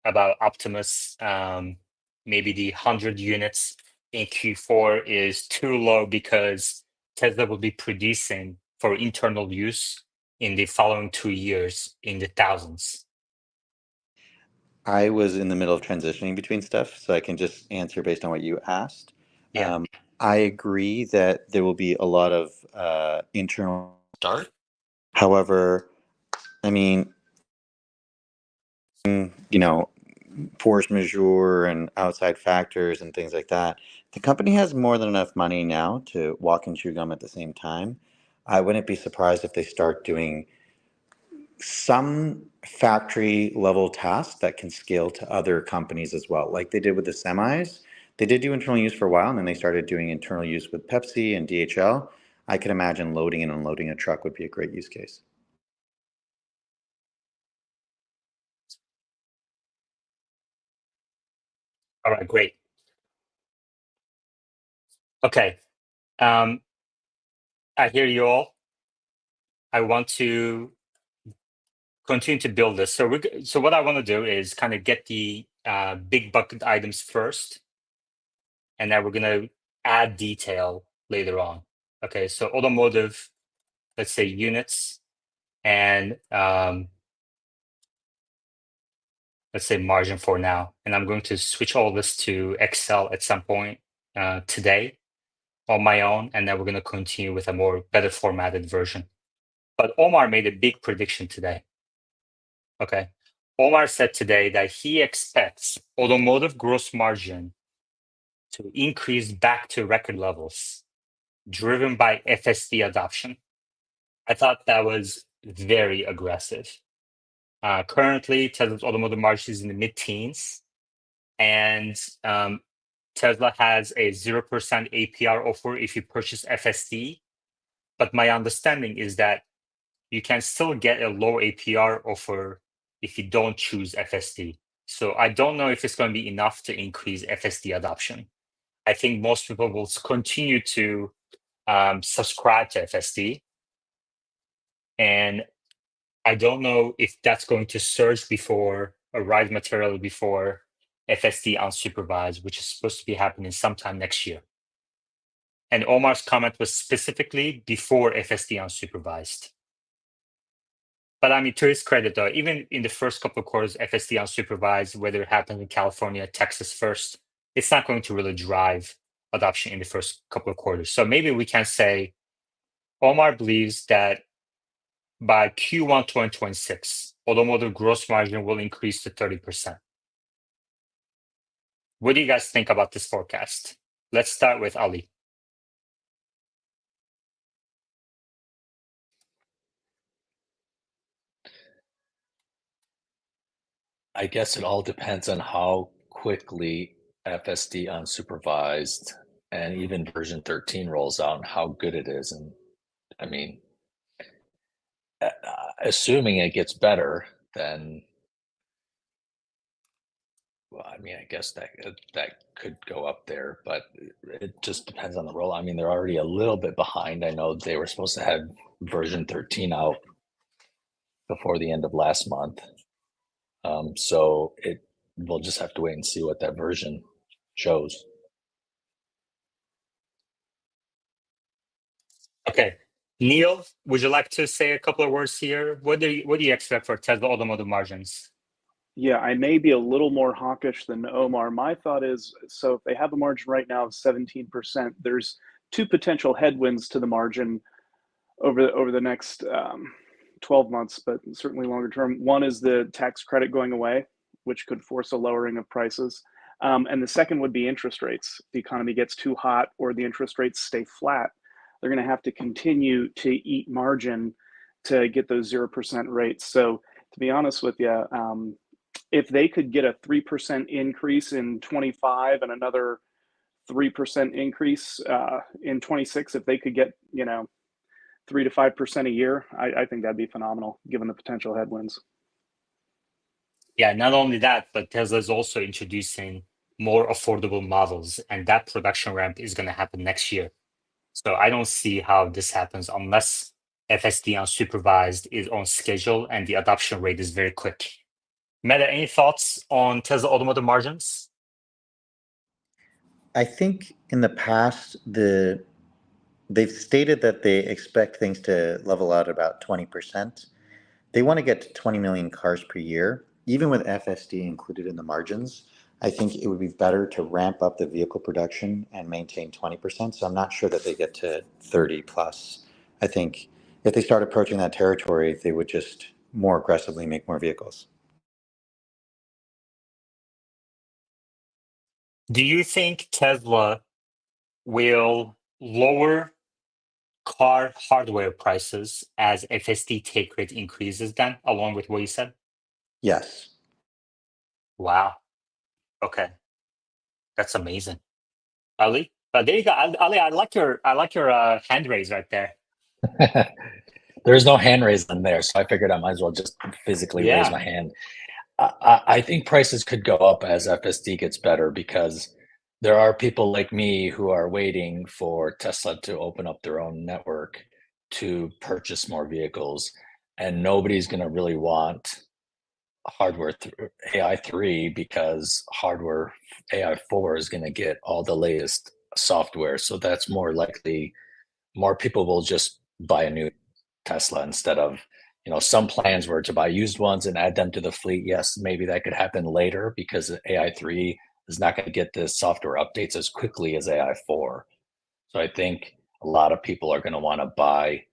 about Optimus? Maybe the 100 units in Q4 is too low because Tesla will be producing for internal use in the following 2 years in the thousands. I was in the middle of transitioning between stuff, so I can just answer based on what you asked. Yeah. I agree that there will be a lot of internal start. However, I mean, force majeure and outside factors and things like that. The company has more than enough money now to walk and chew gum at the same time. I wouldn't be surprised if they start doing some factory level tasks that can scale to other companies as well, like they did with the semis. They did do internal use for a while, and then they started doing internal use with Pepsi and DHL. I could imagine loading and unloading a truck would be a great use case. All right, great. Okay. I hear you all. I want to continue to build this. So what I want to do is kind of get the big bucket items first, and then we're going to add detail later on. Okay, so automotive, let's say units, and let's say margin for now. And I'm going to switch all this to Excel at some point today on my own, and then we're going to continue with a more better formatted version. But Omar made a big prediction today. Okay. Omar said today that he expects automotive gross margin to increase back to record levels, driven by FSD adoption. I thought that was very aggressive. Currently, Tesla's automotive margin is in the mid-teens, and Tesla has a 0% APR offer if you purchase FSD. But my understanding is that you can still get a low APR offer if you don't choose FSD. So I don't know if it's going to be enough to increase FSD adoption. I think most people will continue to subscribe to FSD. And I don't know if that's going to surge before or rise materially before FSD unsupervised, which is supposed to be happening sometime next year. And Omar's comment was specifically before FSD unsupervised. But I mean, to his credit, though, even in the first couple of quarters, FSD unsupervised, whether it happens in California, Texas first, it's not going to really drive adoption in the first couple of quarters. So maybe we can say Omar believes that by Q1 2026, automotive gross margin will increase to 30%. What do you guys think about this forecast? Let's start with Ali. I guess it all depends on how quickly FSD unsupervised and even version 13 rolls out and how good it is. And I mean, assuming it gets better, then, well, I mean, I guess that could go up there, but it just depends on the roll. I mean, they're already a little bit behind. I know they were supposed to have version 13 out before the end of last month. So we'll just have to wait and see what that version shows. Okay. Neil, would you like to say a couple of words here? What do you expect for Tesla automotive margins? Yeah, I may be a little more hawkish than Omar. My thought is, so if they have a margin right now of 17%, there's two potential headwinds to the margin over the next 12 months, but certainly longer term. One is the tax credit going away, which could force a lowering of prices. And the second would be interest rates. If the economy gets too hot or the interest rates stay flat, they're going to have to continue to eat margin to get those 0% rates. So To be honest with you, if they could get a 3% increase in 25 and another 3% increase in 26, if they could get 3 to 5% a year, I think that'd be phenomenal given the potential headwinds. Yeah, not only that, but Tesla is also introducing more affordable models, and that production ramp is going to happen next year. So I don't see how this happens unless FSD unsupervised is on schedule and the adoption rate is very quick. Meta, any thoughts on Tesla automotive margins? I think in the past, they've stated that they expect things to level out about 20%. They want to get to 20 million cars per year. Even with FSD included in the margins, I think it would be better to ramp up the vehicle production and maintain 20%. So I'm not sure that they get to 30 plus. I think if they start approaching that territory, they would just more aggressively make more vehicles. Do you think Tesla will lower car hardware prices as FSD take rate increases then, along with what you said? Yes. Wow. Okay. That's amazing. Ali? There you go. Ali, I like your hand raise right there. There's no hand raise on there, so I figured I might as well just physically raise my hand. I think prices could go up as FSD gets better because there are people like me who are waiting for Tesla to open up their own network to purchase more vehicles, and nobody's going to really want hardware AI3 because hardware AI4 is going to get all the latest software. So that's more likely more people will just buy a new Tesla instead of, some plans were to buy used ones and add them to the fleet. Yes, maybe that could happen later because AI3 is not going to get the software updates as quickly as AI4. So I think a lot of people are going to want to buy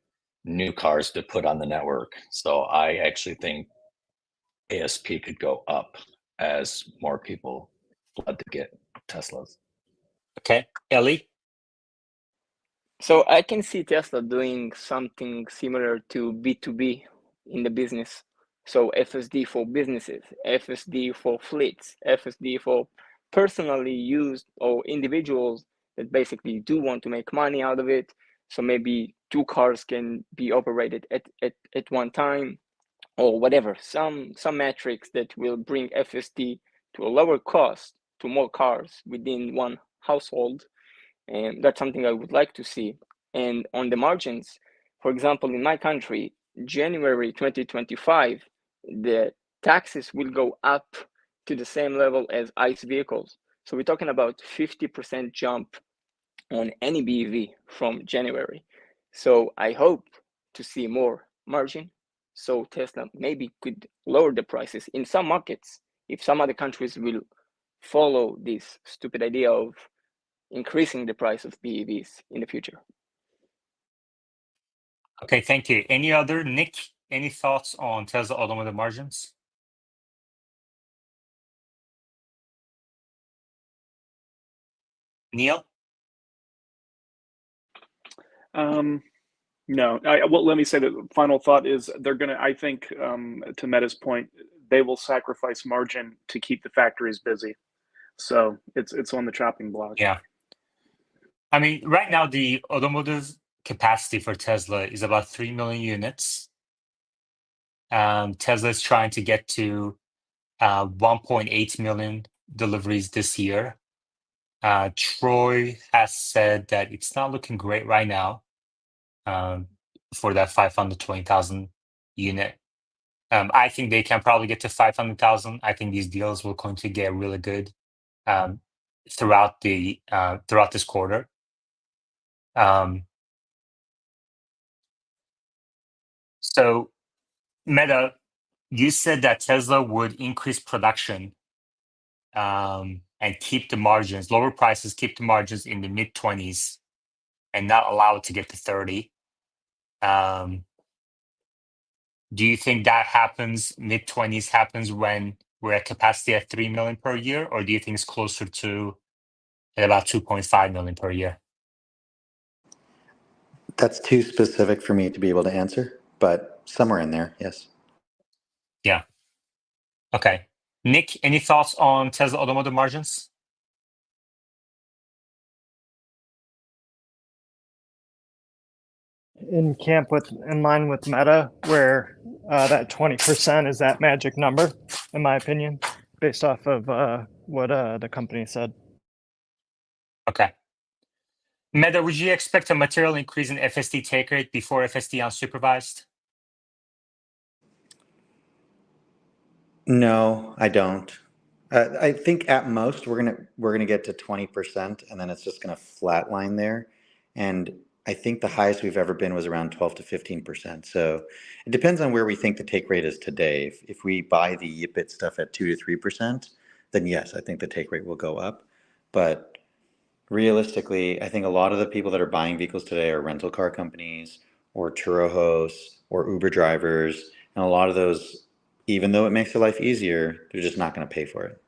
new cars to put on the network. So I actually think ASP could go up as more people flood to get Teslas. Okay. Ellie? So I can see Tesla doing something similar to B2B in the business. So FSD for businesses, FSD for fleets, FSD for personally used or individuals that basically do want to make money out of it. So maybe 2 cars can be operated at one time or whatever, some metrics that will bring FSD to a lower cost to more cars within one household. And that's something I would like to see. And on the margins, for example, in my country, January 2025, the taxes will go up to the same level as ICE vehicles. So we're talking about 50% jump on any BEV from January. So I hope to see more margin. So Tesla maybe could lower the prices in some markets if some other countries will follow this stupid idea of increasing the price of BEVs in the future. Okay, thank you. Nick, any thoughts on Tesla automotive margins? Neil? No. Well, let me say the final thought is they're going to, I think, to Meta's point, they will sacrifice margin to keep the factories busy. So it's on the chopping block. Yeah. I mean, right now, the automotive capacity for Tesla is about 3 million units. Tesla is trying to get to 1.8 million deliveries this year. Troy has said that it's not looking great right now for that 520,000 unit. I think they can probably get to 500,000. I think these deals will going to get really good throughout this quarter. So, Meta, you said that Tesla would increase production and keep the margins, lower prices, keep the margins in the mid-20s and not allow it to get to 30. Do you think that happens, mid-20s happens when we're at capacity at 3 million per year, or do you think it's closer to about 2.5 million per year? That's too specific for me to be able to answer, but somewhere in there, yes. Yeah. Okay. Nick, any thoughts on Tesla automotive margins? In line with Meta, where that 20% is that magic number, in my opinion, based off of what the company said. Okay. Meta, would you expect a material increase in FSD take rate before FSD unsupervised? No, I don't. I think at most we're gonna get to 20%, and then it's just gonna flatline there. And I think the highest we've ever been was around 12 to 15%. So it depends on where we think the take rate is today. If we buy the Yipit stuff at 2 to 3%, then yes, I think the take rate will go up. But realistically, I think a lot of the people that are buying vehicles today are rental car companies or Turo hosts or Uber drivers, and a lot of those, even though it makes their life easier, they're just not going to pay for it.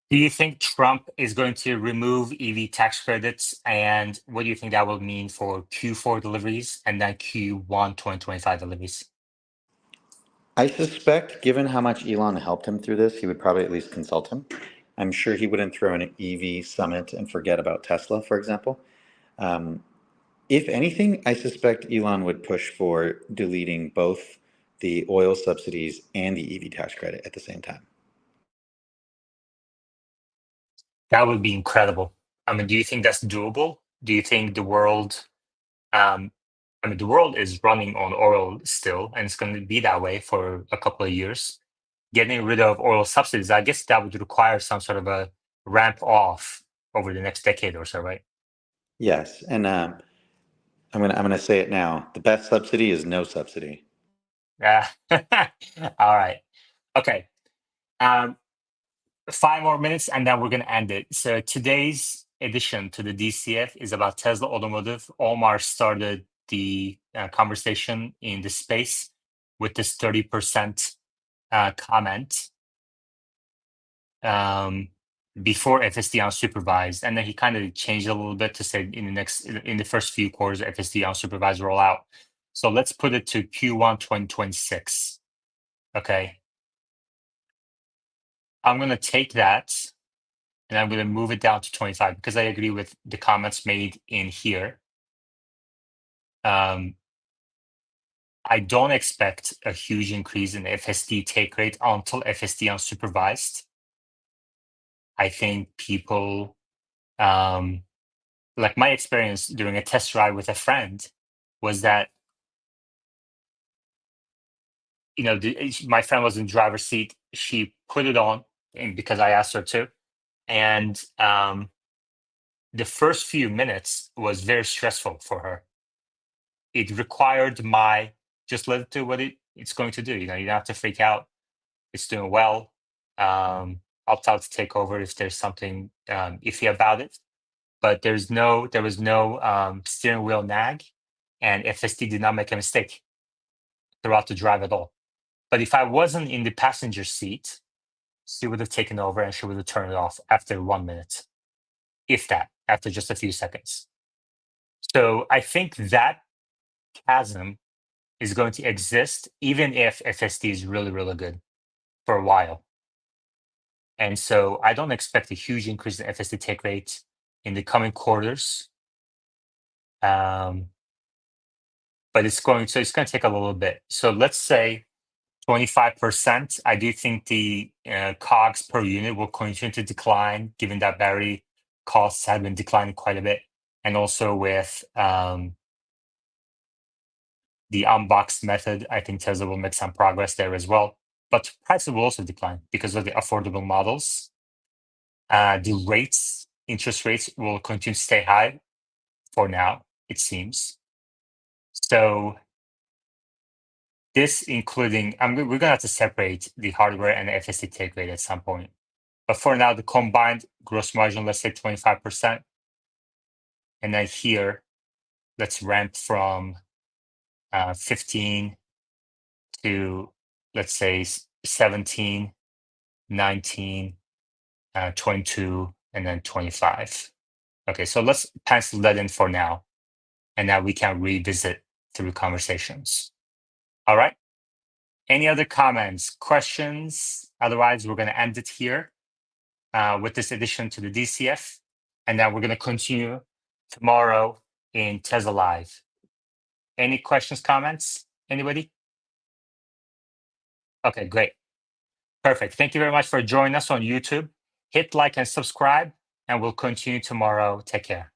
Do you think Trump is going to remove EV tax credits? And what do you think that will mean for Q4 deliveries and then Q1 2025 deliveries? I suspect, given how much Elon helped him through this, he would probably at least consult him. I'm sure he wouldn't throw an EV summit and forget about Tesla, for example. If anything, I suspect Elon would push for deleting both the oil subsidies and the EV tax credit at the same time. That would be incredible. I mean, do you think that's doable? Do you think the world, the world is running on oil still, and it's going to be that way for a couple of years. Getting rid of oil subsidies, I guess that would require some sort of a ramp off over the next decade or so, right? Yes, and I'm gonna say it now. The best subsidy is no subsidy. Yeah. All right. Okay. 5 more minutes and then we're going to end it. So today's addition to the DCF is about Tesla Automotive. Omar started the conversation in the space with this 30% comment before FSD unsupervised, and then he kind of changed a little bit to say in the first few quarters FSD unsupervised rollout. So let's put it to Q1 2026. Okay. I'm going to take that and I'm going to move it down to 25 because I agree with the comments made in here. I don't expect a huge increase in FSD take rate until FSD unsupervised. I think people, like my experience during a test ride with a friend was that, my friend was in the driver's seat. She put it on because I asked her to. And the first few minutes was very stressful for her. It required just let it do what it's going to do. You don't have to freak out. It's doing well. Opt out to take over if there's something iffy about it. But there was no steering wheel nag, and FSD did not make a mistake throughout the drive at all. But if I wasn't in the passenger seat, she would have taken over and she would have turned it off after 1 minute, if that, after just a few seconds. So I think that chasm is going to exist even if FSD is really, really good for a while. And so I don't expect a huge increase in FSD take rate in the coming quarters. But it's going to take a little bit. So let's say 25%. I do think the COGS per unit will continue to decline, given that battery costs have been declining quite a bit, and also with the unboxed method, I think Tesla will make some progress there as well. But prices will also decline because of the affordable models. The interest rates will continue to stay high for now, it seems. So this including, we're going to have to separate the hardware and the FSD take rate at some point. But for now, the combined gross margin, let's say 25%. And then here, let's ramp from 15 to, let's say, 17, 19, 22, and then 25. Okay, so let's pencil that in for now. And now we can revisit through conversations. All right? Any other comments, questions? Otherwise, we're going to end it here with this addition to the DCF. And then we're going to continue tomorrow in Tesla Live. Any questions, comments? Anybody? Okay, great. Perfect. Thank you very much for joining us on YouTube. Hit like and subscribe, and we'll continue tomorrow. Take care.